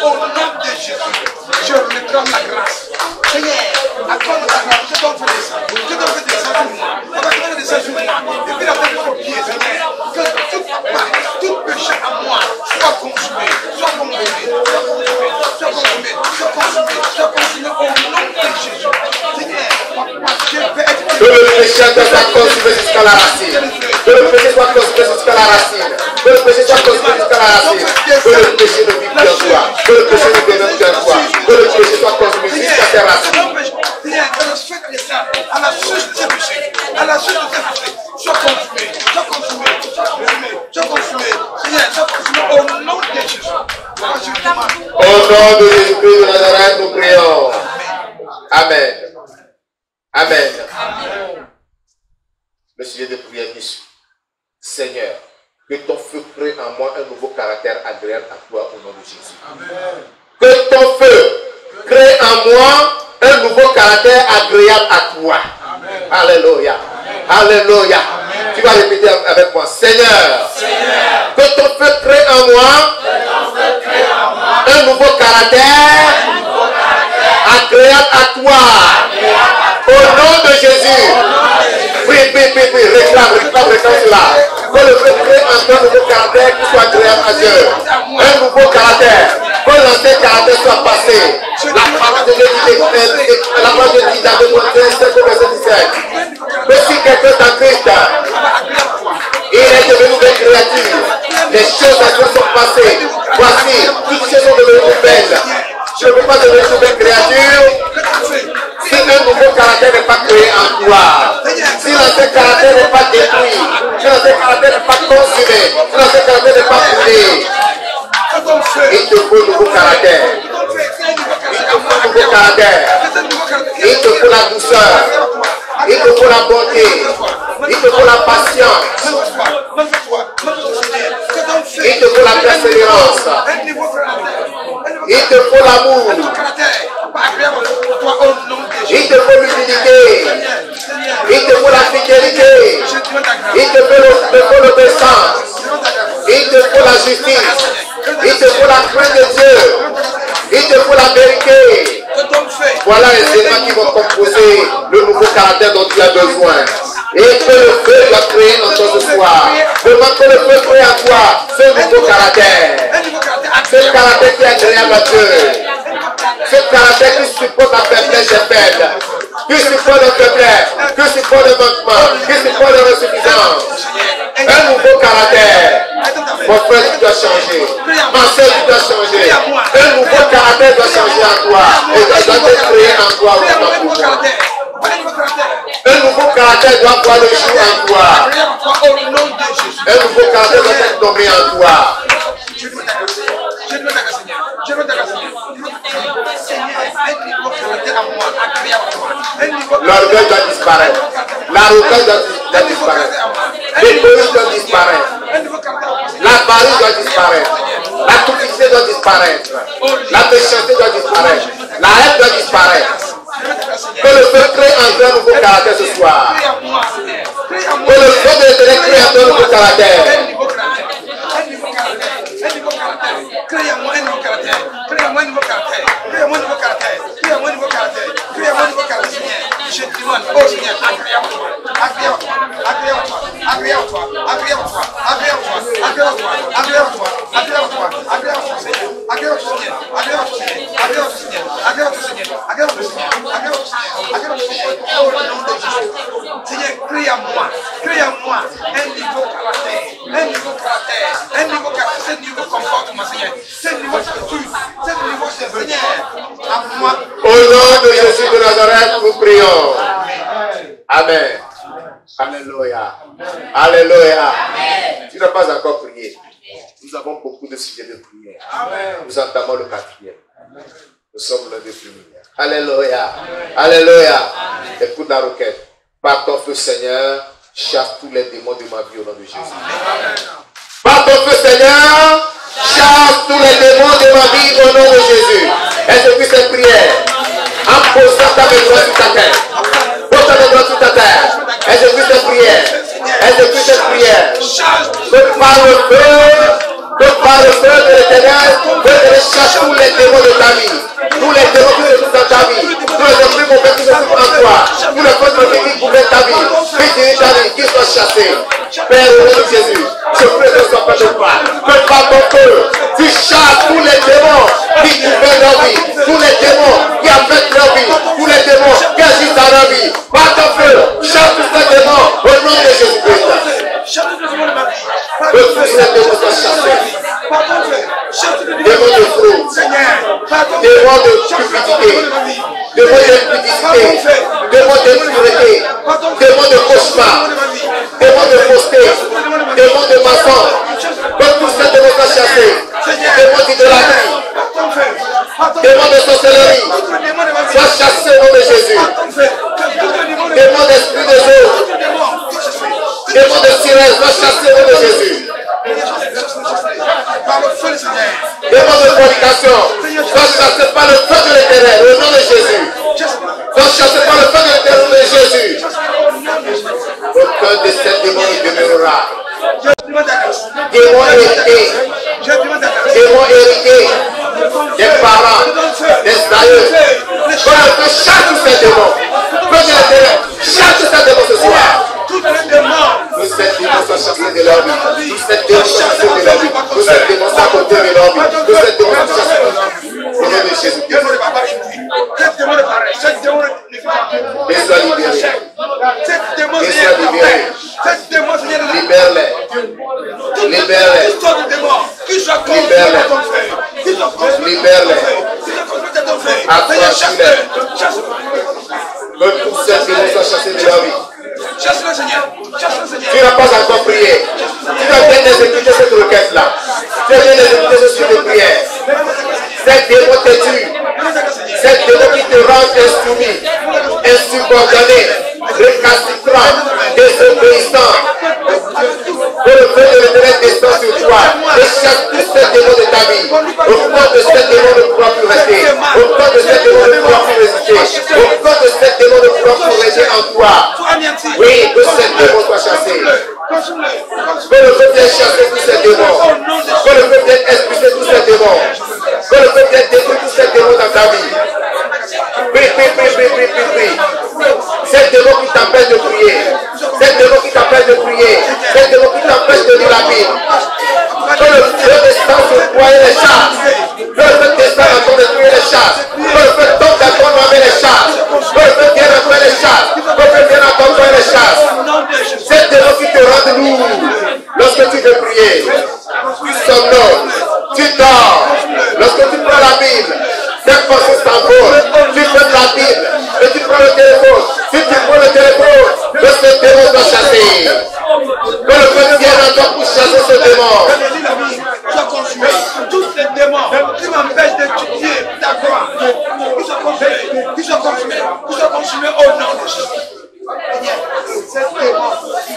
Speaker 2: au nom de Jésus, je réclame la grâce. Seigneur, accorde ta grâce, je t'en fais descendre. Je t'en fais descendre sur moi. On va te descendre sur moi. Et puis la tête de vos pieds, Seigneur. Que tout péché à moi soit consumé, soit consumé, soit consumé, soit consumé, soit consumé, soit consumé au nom de Jésus. Seigneur, papa, je vais être.
Speaker 1: Que le péché soit consumé jusqu'à la racine. Que le péché soit consumé jusqu'à la racine. Que le péché soit consumé jusqu'à la racine. Que le péché ne vive plus en toi. Que le péché ne demeure plus en toi. Que le péché soit consumé jusqu'à tes racines.
Speaker 2: Seigneur, que le feu descende à la source de tes péchés. À la source de tes péchés. Sois consumé. Sois consumé. Sois consumé. Sois consumé. Seigneur, sois consumé au nom de Jésus.
Speaker 1: Au nom de Jésus-Christ de Nazareth, nous prions. Amen. Amen. Le sujet de prière qui suit. Seigneur, que ton feu crée en moi un nouveau caractère agréable à toi au nom de Jésus. Amen. Que ton feu crée en moi un nouveau caractère agréable à toi. Amen. Alléluia. Amen. Alléluia. Amen. Tu vas répéter avec moi. Seigneur, que ton feu crée en moi un nouveau caractère agréable à toi. Au nom de Jésus. Oui, réclame cela. Que le feu crée en toi un nouveau caractère qui soit agréable à Dieu. Un nouveau caractère. Que l'ancien caractère soit passé. La parole de Dieu dit dans 2 Corinthiens 7, verset 17. Mais si quelqu'un est en Christ, il est devenu une créature. Les choses à Dieu sont passées. Voici, toutes choses sont devenues nouvelles. Je ne veux pas devenir une nouvelle créature si un nouveau caractère n'est pas créé en toi. Si l'ancien caractère n'est pas détruit. Si l'ancien caractère n'est pas consumé. Si l'ancien caractère n'est pas brûlé. Il te faut un nouveau caractère. Il te faut un nouveau caractère. Il te faut la douceur. Il te faut la bonté. Il te faut la patience. Il te faut la persévérance. Il te faut l'amour. Il te faut l'humilité. Il te faut la fidélité. Il te faut l'obéissance. Il te faut la justice. Il te faut la crainte de Dieu. Il te faut la vérité. Voilà les éléments qui vont composer le nouveau caractère dont tu as besoin. Et que le feu va créer en toi ce soir. Demande que le feu crée en toi ce nouveau caractère. Ce caractère qui est agréable à Dieu. Ce caractère qui supporte la faiblesse des faibles. Qui supporte le faiblesse. Qui supporte le manquement. Qui supporte l'insuffisance. Un nouveau caractère. Mon frère, tu dois changer. Ma soeur, tu dois changer. Un nouveau caractère doit changer en toi. Et doit être créé en toi. Un nouveau caractère doit voir le jour en toi. Un nouveau caractère doit être nommé en toi. L'orgueil doit disparaître. L'arrogance doit disparaître. L'égoïsme doit disparaître. L'avarice doit disparaître. La cupidité doit disparaître. La méchanceté doit disparaître. La haine doit disparaître. Que le feu crée un nouveau caractère ce soir. Que le feu de l'Éternel crée un nouveau caractère. Crée-moi un nouveau caractère. Crée-moi un nouveau caractère. Crée-moi un nouveau caractère. Crée-moi un nouveau caractère. Crée-moi un nouveau caractère, Seigneur. Je demande, oh Seigneur, agrée-toi. Agrée-toi. Agrée-toi. Agrée-toi. Agrée-toi. Agrée-toi. Agrée-toi. Agrée-toi. Agrée-toi. Agrée-toi, Seigneur. Agrée-toi, Seigneur. Agrée-toi, Seigneur. Agrée-toi, Seigneur. Agrée-toi, Seigneur. Agrée-toi, Seigneur. Agrée-toi, Seigneur. Agrée-toi, Seigneur. Oh, le nom de Jésus. Seigneur, crée à moi. Crée à moi un nouveau caractère. Un nouveau caractère. Un nouveau caractère. Ce nouveau comportement, Seigneur. Ce nouveau statut. Ce nouveau Seigneur. À moi. Au nom de Jésus de Nazareth, nous prions. Amen. Alléluia. Alléluia. Tu n'as pas encore prié. Nous avons beaucoup de sujets de prière. Nous entamons le 4e. Nous sommes le 2 premiers. Alléluia. Alléluia. Écoute la requête. Par ton feu, Seigneur, chasse tous les démons de ma vie au nom de Jésus. Par ton feu, Seigneur, chasse tous les démons de ma vie au nom de Jésus. Exécute cette prière en posant ta main droite sur ta tête. Pose ta main droite sur ta tête. Exécute cette prière. Exécute cette prière. Que par le feu de l'Éternel, que chasse tous les démons de ta vie. Tous les démons qui se trouvent dans ta vie. Tous les esprits mauvais qui se trouvent en toi. Tous les forces mauvaises qui gouvernent ta vie. Qui dirigent ta vie. Qui soient chassés. Père, au nom de Jésus, je prie que ce soit pas de toi. Que par ton feu, tu chasses tous les démons qui gouvernent leur vie. Tous les démons qui affectent leur vie. Tous les démons qui agissent dans leur vie. Par ton feu, chasse tous ces démons au nom de Jésus-Christ. Que tous ces démons soient chassés. Démons de fraude, démons de cupidité, démons d'impudicité, démons d'impureté, démons de cauchemar, démons de fausseté, démons de mensonge. Que tous ces démons soient chassés. Démons d'idolâtrie, démons de sorcellerie, soient chassés au nom de Jésus. Démons d'esprit de eau, démons de sirène, soient chassés au nom de Jésus. Démons de fornication, soient chassés par le feu de l'Éternel, au nom de Jésus. Soient chassés par le feu de l'Éternel, au nom de Jésus. Aucun de ces démons ne demeurera. Démons hérités, des parents, des aïeux. Que chasse tous ces démons. Que l'Éternel chasse tous ces démons ce soir. Tous ces démons soient chassés de leur vie. Tous ces démons soient chassés de leur vie. Tous ces démons soient côtés de leur vie. Tous ces démons soient chassés de leur vie. Au nom de Jésus. Qu'ils soient libérés. Qu'ils soient libérés. Libère-les. Libère-les. Libère-les. Libère-les. Affranchis-les. Que tous ces démons soient chassés de leur vie. Tu n'as pas encore prié. Tu dois bien exécuter cette requête-là. Tu dois bien exécuter ce sujet de prière. Cette démon te tue. Cette démon qui te rend insoumis, insubordonné, récalcitrant, désobéissant. Que le feu de l'Éternel descend sur toi et chasse tous ces démons de ta vie. Au corps de ces démons ne pourra plus rester. Au corps de ces démons ne pourra plus résister. Au corps de ces démons ne pourra plus rester en toi. Oui, que ces démons soient chassés. Que le feu vienne chasser tous ces démons. Que le feu vienne expulser tous ces démons. Que le feu vienne détruire tous ces démons dans ta vie. Prie. Ces démons qui t'empêchent de prier. Ces démons qui t'empêchent de prier. Ces démons qui t'empêchent de lire la Bible. Que le feu descende sur toi et les chasse.
Speaker 2: Cette démon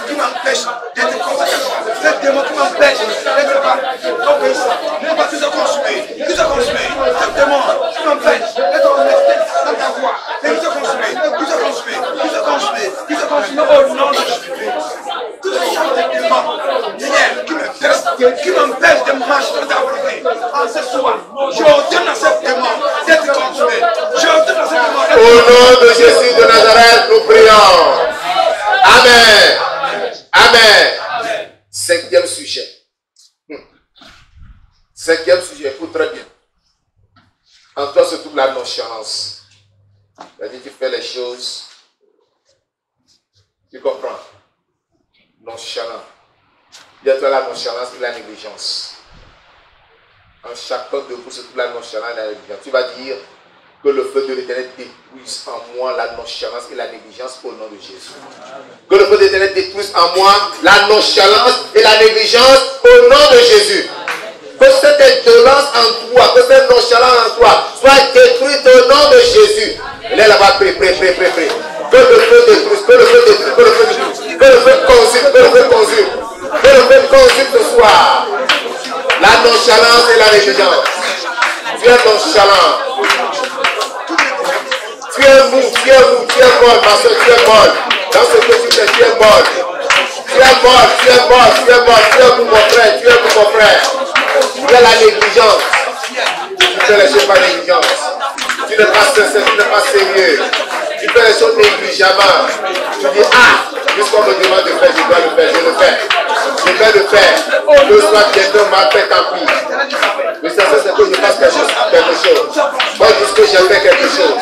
Speaker 2: qui m'empêche d'être consacré, cette démon qui m'empêche d'être obéissant, qui se consumer, cette démon qui m'empêche d'être resté dans ta voie, et qui se consumer, au nom de Jésus-Christ. Tout ce genre de démon, Seigneur, qui m'empêche de marcher dans ta volonté, en ce soir, j'ordonne à cette démon d'être consumé, j'ordonne à cette démon d'être
Speaker 1: Au nom de Jésus de Nazareth, nous prions. Amen. Amen. Cinquième sujet. Cinquième sujet, écoute très bien. En toi se trouve la nonchalance. C'est-à-dire que tu fais les choses. Tu comprends? Nonchalant. Il y a toi la nonchalance et la négligence. En chacun de vous se trouve la nonchalance et la négligence. Tu vas dire que le feu de l'Éternel détruise en moi la nonchalance et la négligence au nom de Jésus. Que le feu de l'Éternel détruise en moi la nonchalance et la négligence au nom de Jésus. Que cette indolence en toi, que cette nonchalance en toi soit détruite au nom de Jésus. Elle est là-bas, prêt. Que le feu détruise, que le feu détruise, que le feu détruise, que le feu consume, que le feu consume, que le feu consume ce soir. La nonchalance et la négligence. Tu es nonchalant. Tu es mou, tu es molle, ma soeur, tu es molle. Dans ce que tu fais, tu es molle. Tu es molle, tu es mou, mon frère, tu es mou, mon frère. Tu as la négligence. Tu fais les choses par négligence. Tu n'es pas sincère, tu n'es pas sérieux. Tu fais les choses négligemment. Tu dis, puisqu'on me demande de faire, je dois le faire, je le fais. Je vais le faire. Le soir, quelqu'un m'a fait, tant pis. Le sincère, c'est que je fasse quelque chose. Moi, je dis que j'ai fait quelque chose.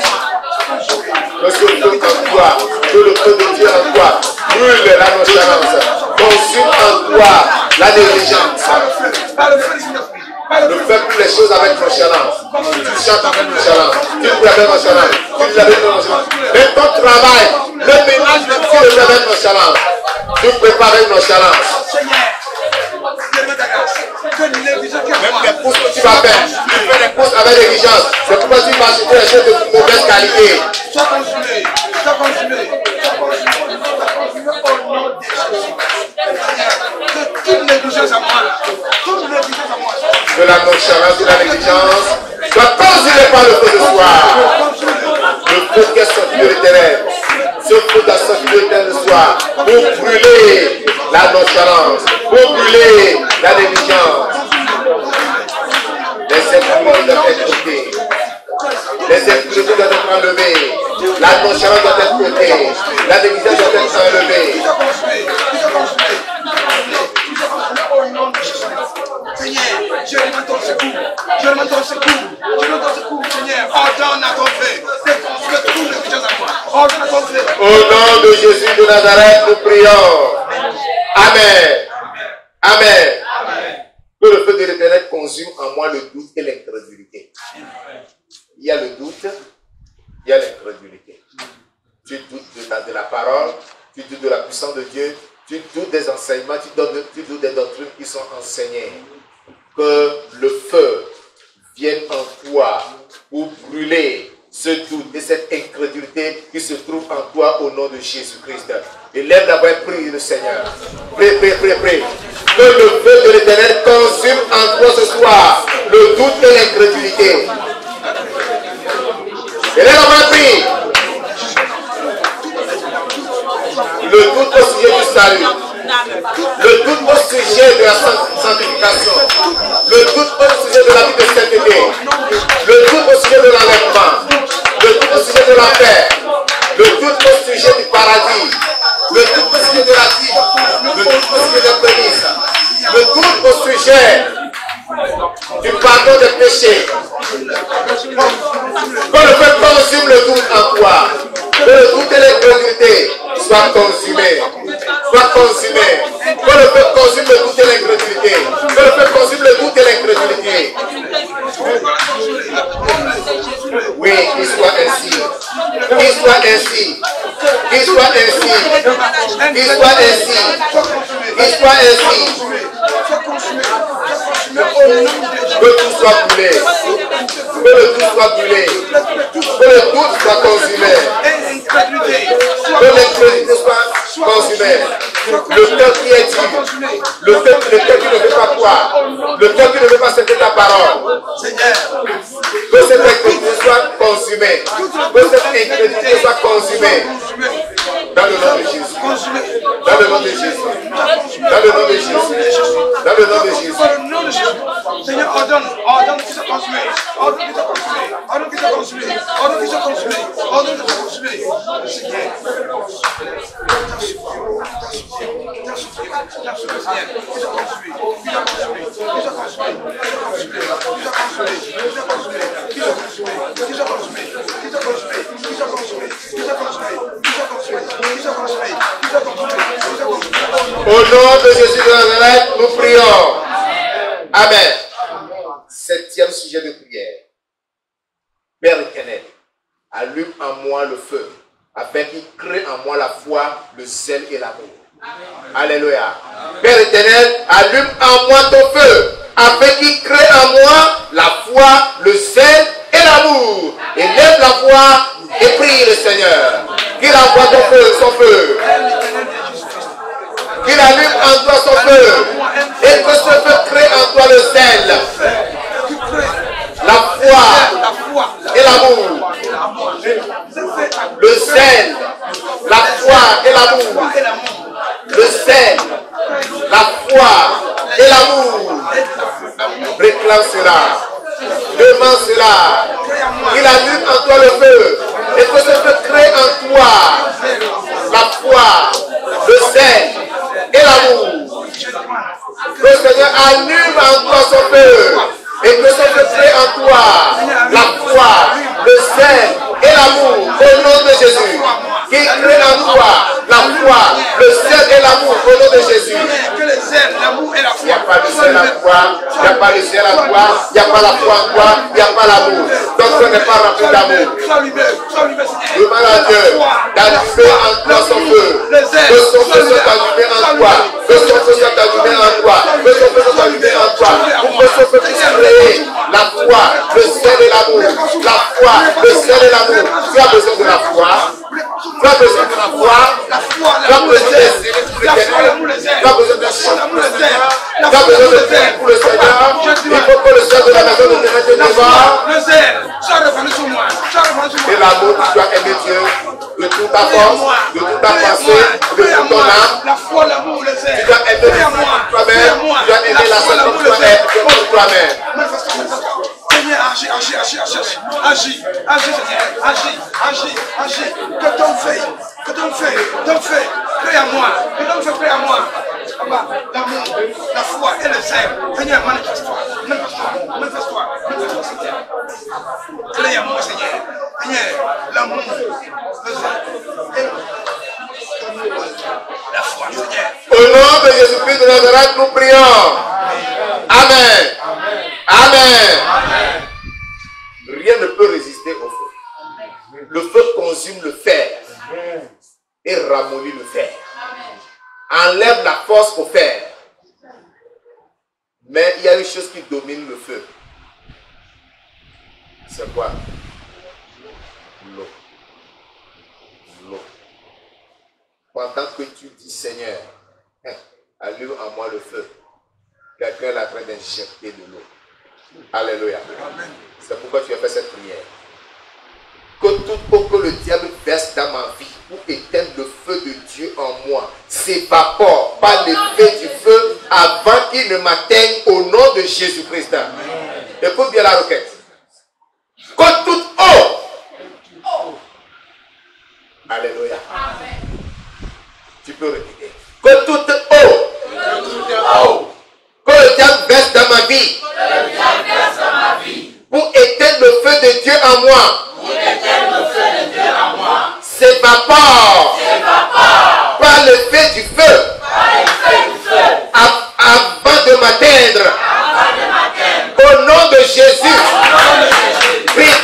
Speaker 1: Que ce feu en toi, que le feu de Dieu en toi, brûle la nonchalance, consume en toi la négligence. Ne fais plus les choses avec nonchalance. Tu chantes avec nonchalance. Tu pries avec nonchalance. Tu vis avec nonchalance. Même ton travail, le ménage, même si le fais avec nonchalance. Tu prépares avec nonchalance. Même les courses que tu vas faire, tu fais les courses avec négligence. C'est pourquoi tu vas acheter des choses de mauvaise qualité.
Speaker 2: Sois consumé au nom de Jésus. Que toute négligence à moi,
Speaker 1: que la nonchalance et la négligence soient consumées par le feu de soir. Le feu qui est sorti de l'Éternel, ce feu qui est sorti de l'Éternel ce soir, pour brûler la nonchalance, pour brûler la négligence. Les impuretés doivent être ôtées. Les impuretés doivent être enlevées. La nonchalance doit être ôtée. La négligence doit être enlevée.
Speaker 2: Seigneur, je demande ton secours. Seigneur, ordonne à ton feu de construire toutes les choses à moi. Ordonne à ton feu.
Speaker 1: Au nom de Jésus de Nazareth, nous prions. Amen. Amen. Que le feu de l'Éternel consume en moi le doute et l'incrédulité. Il y a le doute, il y a l'incrédulité. Tu doutes de la parole, tu doutes de la puissance de Dieu, tu doutes des enseignements, tu doutes des doctrines qui sont enseignées. Que le feu vienne en toi pour brûler ce doute et cette incrédulité qui se trouve en toi au nom de Jésus-Christ. Élève d'abord et prie le Seigneur. Prie. Que le feu de l'Éternel consume en toi ce soir le doute et l'incrédulité. Élève d'abord et prie. Le doute au sujet du salut. Le doute au sujet de la sanctification. Le doute au sujet de la vie de sainteté. Le doute au sujet de l'enlèvement. Le doute au sujet de la paix. Le doute au sujet du paradis. Le doute au sujet de la vie. Le doute au sujet des prémices. Le doute au sujet du pardon des péchés. Que le feu consume le doute en toi. Que le doute et l'incrédulité soient consumés. Que le feu consume le doute et l'incrédulité. Que le feu consume le doute et l'incrédulité. Oui, qu'il soit ainsi. Qu'il soit ainsi. Que tout soit brûlé. Que Que le doute soit brûlé. Que le doute soit consumé. Que l'incrédulité soit consumée. Le cœur qui est dit. Le cœur qui ne veut pas croire. Le cœur qui ne veut pas accepter ta parole. Que cette incrédulité soit consumée. Que cette incrédulité soit consumée. Dans le nom de Jésus. Dans le nom de Jésus. Dans le nom de Jésus. Dans le nom de Jésus.
Speaker 2: Seigneur, ordonne qu'il soit consumé. Ordonne qu'il soit consumé. Ordonne qu'il soit consumé. Ordonne qu'il soit consumé. Ordonne qu'il soit consumé. Seigneur.
Speaker 1: Au nom de Jésus de Nazareth, nous prions. Amen. 7e sujet de prière. Père éternel, allume en moi le feu, afin qu'il crée en moi la foi, le zèle et l'amour. Alléluia. Père éternel, allume en moi ton feu, afin qu'il crée en moi la foi, le zèle et l'amour. Élève la voix et prie le Seigneur. Qu'il envoie ton feu, son feu. Qu'il allume en toi son feu. Et que ce feu crée en toi le zèle, la foi et l'amour. Le zèle, la foi et l'amour. Le zèle, la foi et l'amour. Réclame cela. Demande cela. Il allume en toi le feu. Et que ce feu crée en toi la foi, le zèle et l'amour. Que le Seigneur allume en toi son feu. Et que ce feu crée en toi la foi, le zèle et l'amour. Au nom de Jésus. Qui crée en toi la foi, le zèle et l'amour. Au nom de Jésus. Il n'y a pas le zèle en toi. Il n'y a pas le zèle en toi. Il n'y a pas la foi en toi. Il n'y a pas l'amour. Donc ce n'est pas rempli d'amour. Demande à Dieu d'allumer en toi son feu. Que son feu soit allumé en toi. Que son feu soit allumé en toi. Que son feu soit allumé en toi. Pour que son feu puisse créer la foi, le zèle et l'amour. La foi, le zèle et l'amour. Tu as besoin de la foi. Tu as besoin de la foi. Tu as besoin de l'esprit éternel. Tu as besoin de chant pour le Seigneur. Tu as besoin de faire pour le Seigneur. Il faut que le Seigneur de la maison de Dieu te devant.
Speaker 2: Le zèle, sois revenu sur moi.
Speaker 1: Et l'amour, tu dois aimer Dieu de toute ta force, de toute ta pensée, de toute ton âme.
Speaker 2: La foi, l'amour, le zèle.
Speaker 1: Tu dois aimer le Seigneur pour toi-même. Tu dois aimer la seule pour toi-même.
Speaker 2: Seigneur, agis, agis, que ton feu, crée à moi, que ton feu crée à moi, l'amour, la foi et le zèle. Seigneur, manifeste-toi, Seigneur. Crée à moi, Seigneur, l'amour, le zèle et la foi, Seigneur.
Speaker 1: Au nom de Jésus-Christ de Nazareth, nous prions. Amen. Amen. Rien ne peut résister au feu. Le feu consume le fer et ramollit le fer. Enlève la force au fer. Mais il y a une chose qui domine le feu. C'est quoi? L'eau. L'eau. Pendant que tu dis Seigneur, allume en moi le feu, quelqu'un est en train d'injecter de l'eau. Alléluia. C'est pourquoi tu as fait cette prière. Que toute eau que le diable verse dans ma vie pour éteindre le feu de Dieu en moi s'évapore par l'effet du feu avant qu'il ne m'atteigne au nom de Jésus-Christ. Écoute bien la requête. Que toute eau. Alléluia. Tu peux répéter. Que toute eau. Que le diable verse dans ma vie. Pour éteindre le feu de Dieu en moi. S'évapore par l'effet du feu avant de m'atteindre. Au nom de Jésus. Prie.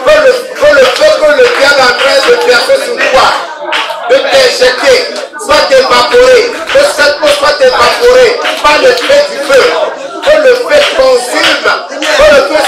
Speaker 1: Que le feu que le diable est en train de verser sur toi, de t'injecter, soit évaporé. Que cette eau soit évaporée par l'effet du feu. Que le feu consume. Que le feu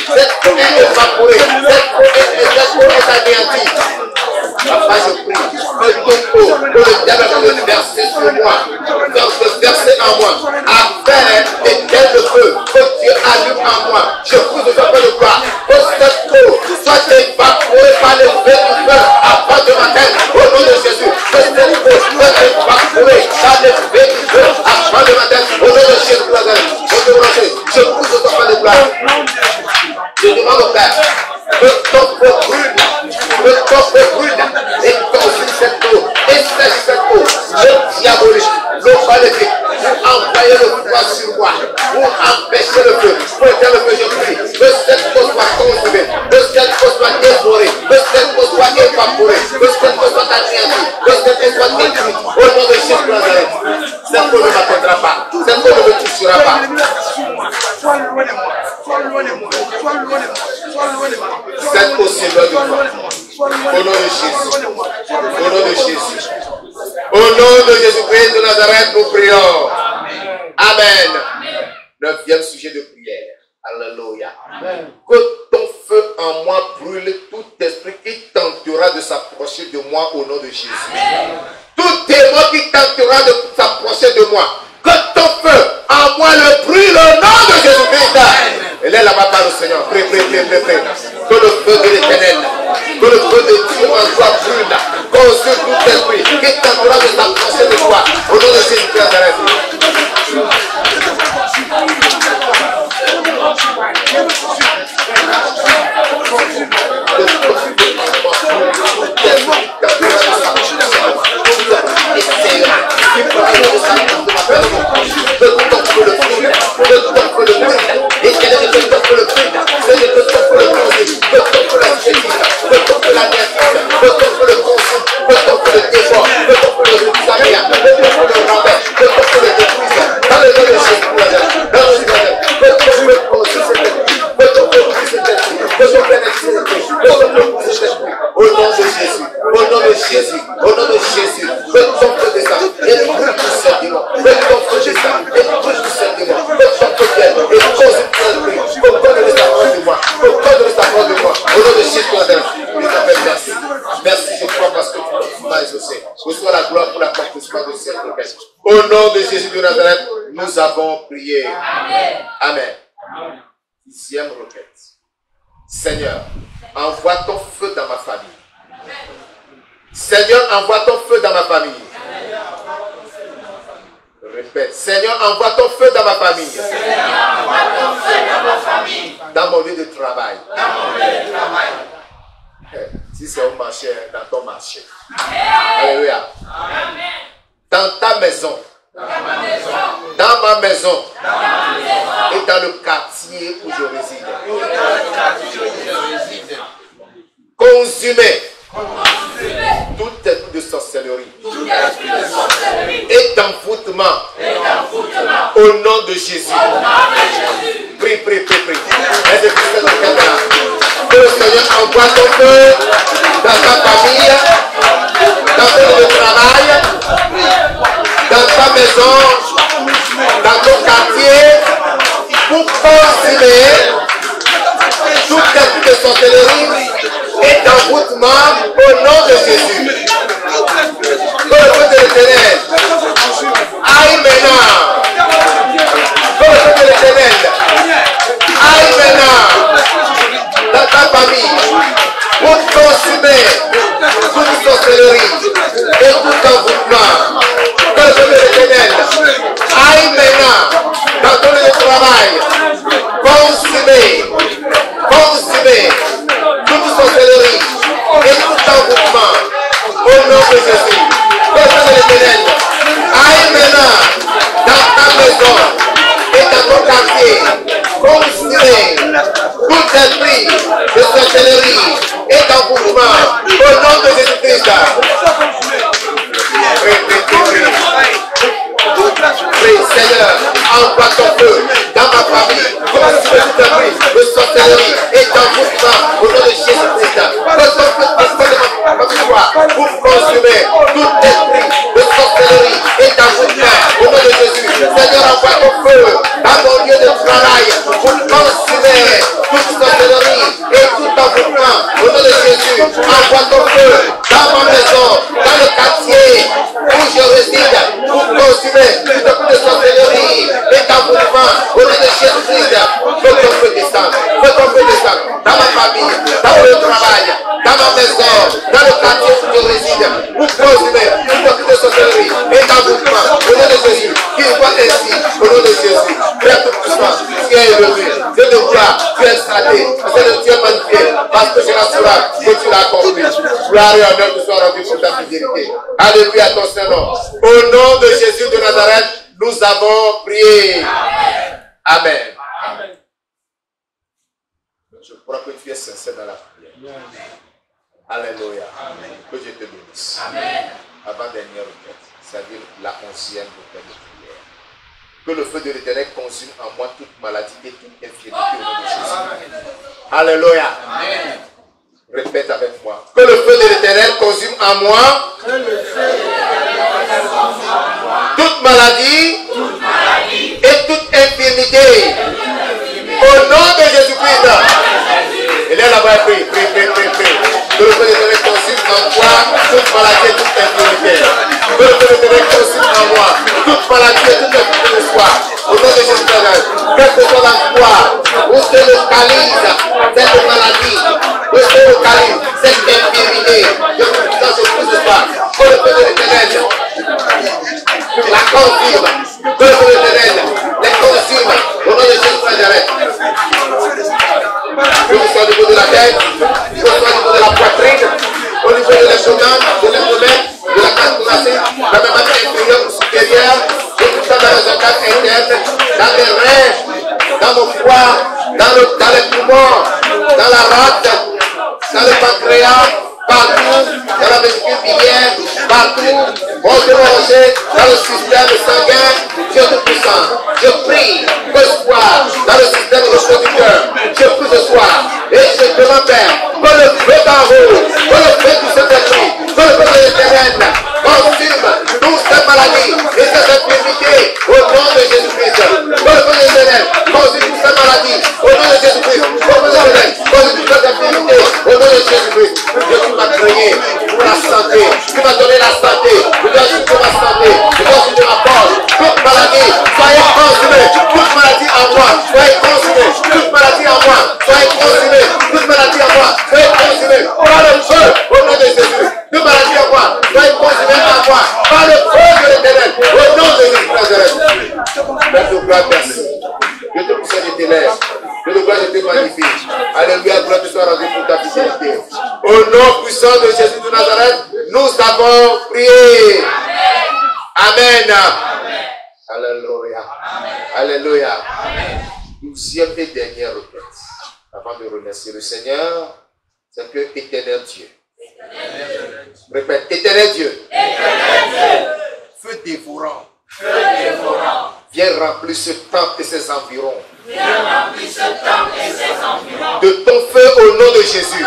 Speaker 1: Cette eau est évaporée. Cette eau est anéantie. Papa, je prie que ton eau, que le diable va verser sur moi, verser en moi, afin d'éteindre le feu, que Dieu allume en moi. Je prie de faire le gloire, que cette eau soit évaporée par le feu du feu avant de matin, au nom de Jésus. Que cette eau soit évaporée par le feu du feu avant de matin, au nom de Jésus. Je prie de faire le gloire. Je demande au Père que ton feu brûle, que ton feu brûle, et consume cette eau, et sèche cette eau, le diabolique, le maléfique, pour envoyer le froid sur moi, pour empêcher le feu, pour éteindre le feu, je prie, que cette eau soit consumée, que cette eau soit dévorée, que cette eau soit évaporée, que cette eau soit anéantie, que cette eau soit détruite, au nom de Jésus de Nazareth. Cette eau ne m'atteindra pas, cette eau ne me touchera pas.
Speaker 2: Sois loin de moi, sois loin de moi, sois loin de moi, sois loin de moi.
Speaker 1: Cette eau s'éloigne de moi. Au nom de Jésus. Au nom de Jésus. Au nom de Jésus-Christ de Nazareth, nous prions. Amen. 9e sujet de prière. Alléluia. Que ton feu en moi brûle tout esprit qui tentera de s'approcher de moi au nom de Jésus. Tout démon qui tentera de s'approcher de moi. Que ton feu en moi le brûle au nom de Jésus-Christ. Et là, là-bas par le Seigneur. Prie, prie, prie, prie, prie. Que le feu de l'Éternel, que le feu de Dieu en toi brûle. Consume tout esprit qui tentera de s'approcher de toi. Au nom de Jésus-Christ de Nazareth. Au nom de Jésus, au nom de Jésus, au nom de Jésus, que ton feu descende et brûle tout ce démon, que ton feu descende et brûle tout ce démon, que ton feu vienne et consume tout l'esprit, que donne de s'approche de moi, que donne de s'approche de moi, au nom de Jésus, je t'appelle merci. Merci, je crois, parce que tu m'as exaucé. Reçois la gloire pour l'accomplissement de cette requête. Au nom de Jésus de Nazareth, nous avons prié. Amen. 10e requête. Seigneur, envoie ton feu dans ma famille. Seigneur, envoie ton feu dans ma famille. Répète. Seigneur, envoie ton feu dans ma famille.
Speaker 3: Seigneur, envoie ton feu dans ma famille.
Speaker 1: Dans mon lieu de travail.
Speaker 3: Dans mon lieu de travail.
Speaker 1: Si c'est au marché, dans ton marché. Alléluia. Dans ta maison. Dans ma maison. Et dans le quartier où je réside. Consumer tout esprit de sorcellerie et d'envoûtement au nom de Jésus. Prie, prie, prie, prie. Que le Seigneur envoie ton feu dans ta famille, dans ton lieu de travail, dans ta maison, dans ton quartier, pour consumer tout esprit de sorcellerie et d'envoûtement au nom de Jésus. Que le feu de l'Éternel aille maintenant. Que le feu de l'Éternel aille maintenant dans ta famille pour consumer toute sorcellerie et tout envoûtement. Que le feu de l'Éternel aille maintenant dans ton lieu de travail. Consumer toute sorcellerie et tout envoûtement au envoie ton feu dans ma maison, dans le quartier où je réside, pour consumer toute coup de sorcellerie et d'envoûtement au nom de Jésus-Christ. Fais ton feu descendre, fais ton feu descendre dans ma famille, dans le travail, dans ma maison, dans le quartier où je réside, pour consumer toute coup de sorcellerie et d'envoûtement au nom de Jésus. Qu'il voit ainsi, au nom de Jésus. Père tout-puissant, tu es élevé, Dieu de gloire, tu es exalté, tu es magnifié, parce que je l'assurerai que tu l'as accompli. Gloire et honneur te soient rendus pour ta fidélité. Alléluia, ton Saint-Nom. Au nom de Jésus de Nazareth, nous avons prié. Amen. Amen. Je crois que tu es sincère dans la prière. Alléluia. Amen. Que Dieu te bénisse. Amen. Avant-dernière requête, c'est-à-dire la 11e requête de prière. Que le feu de l'Éternel consume en moi toute maladie et toute infirmité au nom de Jésus. Alléluia. Amen. Répète avec moi. Que le feu de l'Éternel consume en moi toute maladie et toute infirmité. Au nom de Jésus-Christ. Il est là-bas, prie. Que le feu de l'Éternel consume en moi toute maladie et toute infirmité. Que le feu de l'Éternel consume en moi toute maladie et toute infirmité de soi. Au nom de Jésus-Christ. Quel que soit l'endroit où se localise cette maladie, où se localise cette infirmité, je vous dis dans ce coup de soir, que le feu de l'Éternel la consume. Que le feu de l'Éternel les consume. Au nom de Jésus-Christ. Que vous soyez au niveau de la tête, que vous soyez au niveau de la poitrine, au niveau de l'estomac, de l'abdomen, de la cage thoracique, la même inférieure ou supérieure, que tout ça dans les organes internes, dans les reins, dans nos foies, dans les poumons, dans la rate, dans le pancréas, partout, dans la vésicule biliaire, partout, dans le système sanguin, Dieu tout-puissant. Je prie que ce soit dans le système reproducteur, je prie ce soir, et je demande, Père, que le feu d'en haut, que le feu du Saint-Esprit, que le feu de l'Éternel consume toutes ces maladies et ces infirmités au nom de Jésus-Christ. Que le feu de l'Éternel consume toutes ces maladies au nom de Jésus-Christ. Que le feu de l'Éternel consume toutes ces infirmités au nom de Jésus-Christ. Dieu qui m'a créé pour la santé, qui m'a donné la santé, je dois assurer ma santé, je dois assurer ma force. Toute maladie, soyez consumée. Toute maladie en moi, soyez consumée. Toute maladie en moi, soyez consumée. Toute maladie en moi, soyez consumée. Par le feu au nom de Jésus. Toute maladie en moi, soyez consumée en moi. Par le feu de l'Éternel, au nom de Jésus. Père de gloire, merci. Je te pousse de tes lèvres. Je te gloire, je te magnifie. Alléluia, gloire te soit rendue pour ta fidélité. Au nom puissant de Jésus de Nazareth, nous avons prié. Amen. Alléluia. Alléluia. Douzième et dernière requête. Avant de remercier le Seigneur, c'est que éternel Dieu. Répète, éternel Dieu. Feu dévorant. Viens remplir ce temple et ses environs. De ton feu au nom de Jésus.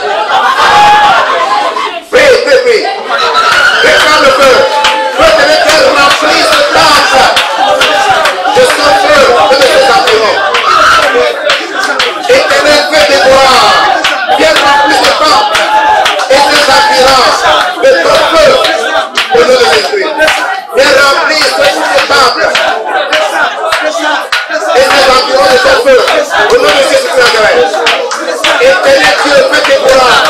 Speaker 1: Prie. Réclame le feu. Feu de l'Éternel remplit ce temple de son feu et de ses environs. Éternel feu dévorant. Viens remplir ce temple et ses environs de ton feu au nom de Jésus. Viens remplir ce temple et ses environs de ton feu au nom de Jésus-Christ. Éternel Dieu, feu dévorant.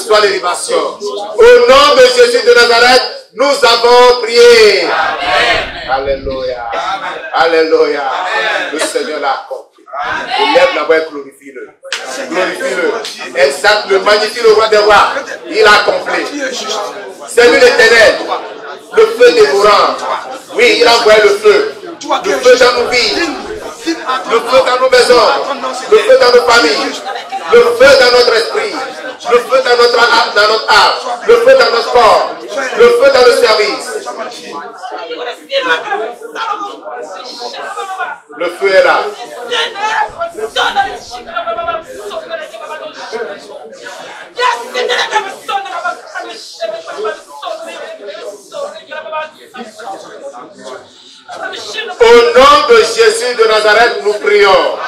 Speaker 1: soit l'élévation. Au nom de Jésus de Nazareth, nous avons prié. Amen. Alléluia. Amen. Alléluia. Amen. Le Seigneur l'a accompli. Lève la voix et glorifie-le. Glorifie-le. Exalte-le, magnifie le roi des rois. Il a accompli. C'est lui l'éternel. Le feu dévorant. Oui, il a envoyé le feu. Le feu dans nos vies. Le feu dans nos maisons. Le feu dans nos familles. Le feu dans notre esprit. Le feu dans notre âme. Le feu dans notre corps. Le feu dans le service. Le feu est là. Au nom de Jésus de Nazareth, nous prions.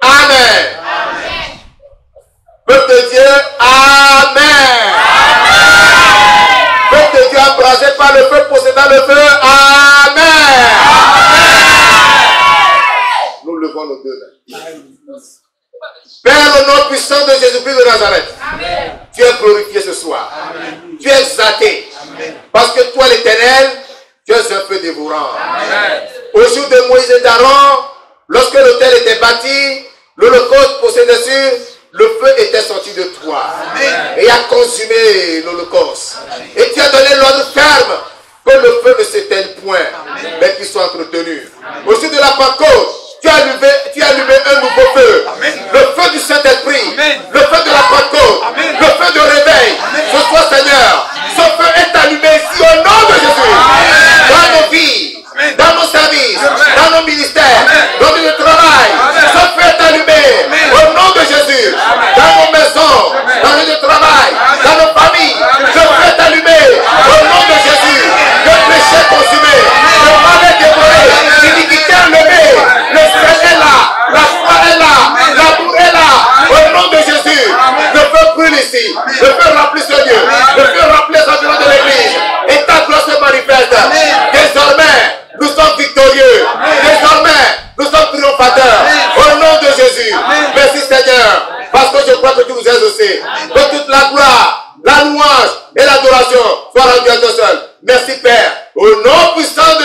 Speaker 1: Amen. Peuple de Dieu, Amen. Peuple de Dieu embrasé par le feu, possédant le feu, Amen. Nous levons nos deux mains. Père, au nom puissant de Jésus-Christ de Nazareth, tu es glorifié ce soir. Tu es exalté. Parce que toi, l'Éternel, tu es un feu dévorant. Au jour de Moïse et d'Aaron, lorsque l'autel était bâti, l'holocauste posé dessus, le feu était sorti de toi. Et a consumé l'holocauste. Et tu as donné l'ordre ferme que le feu ne s'éteigne point, mais qu'il soit entretenu. Au jour de la Pentecôte, tu as allumé un nouveau feu. Le feu du Saint-Esprit. Le feu de la Pentecôte. Le feu de réveil. Ce soir, Seigneur, ce feu est allumé ici au nom de Jésus. Dans nos vies, dans nos services, dans nos ministères, dans notre travail. Ce feu est allumé au nom de Jésus. Dans nos maisons, dans notre travail, dans nos familles. Ce feu est allumé au nom de Jésus. Le péché est consumé. Le mal est dévoré. L'iniquité est levée. Le ciel est là. La foi est là. L'amour est là. Au nom de Jésus. Le feu brûle ici. Le feu remplit ce lieu. Le feu remplit les environs de l'église. Et ta gloire se manifeste. Désormais, nous sommes victorieux. Désormais, nous sommes triomphateurs. Au nom de Jésus. Merci Seigneur. Parce que je crois que tu nous aides aussi. Que toute la gloire, la louange et l'adoration soient rendues à toi seul. Merci Père. Au nom puissant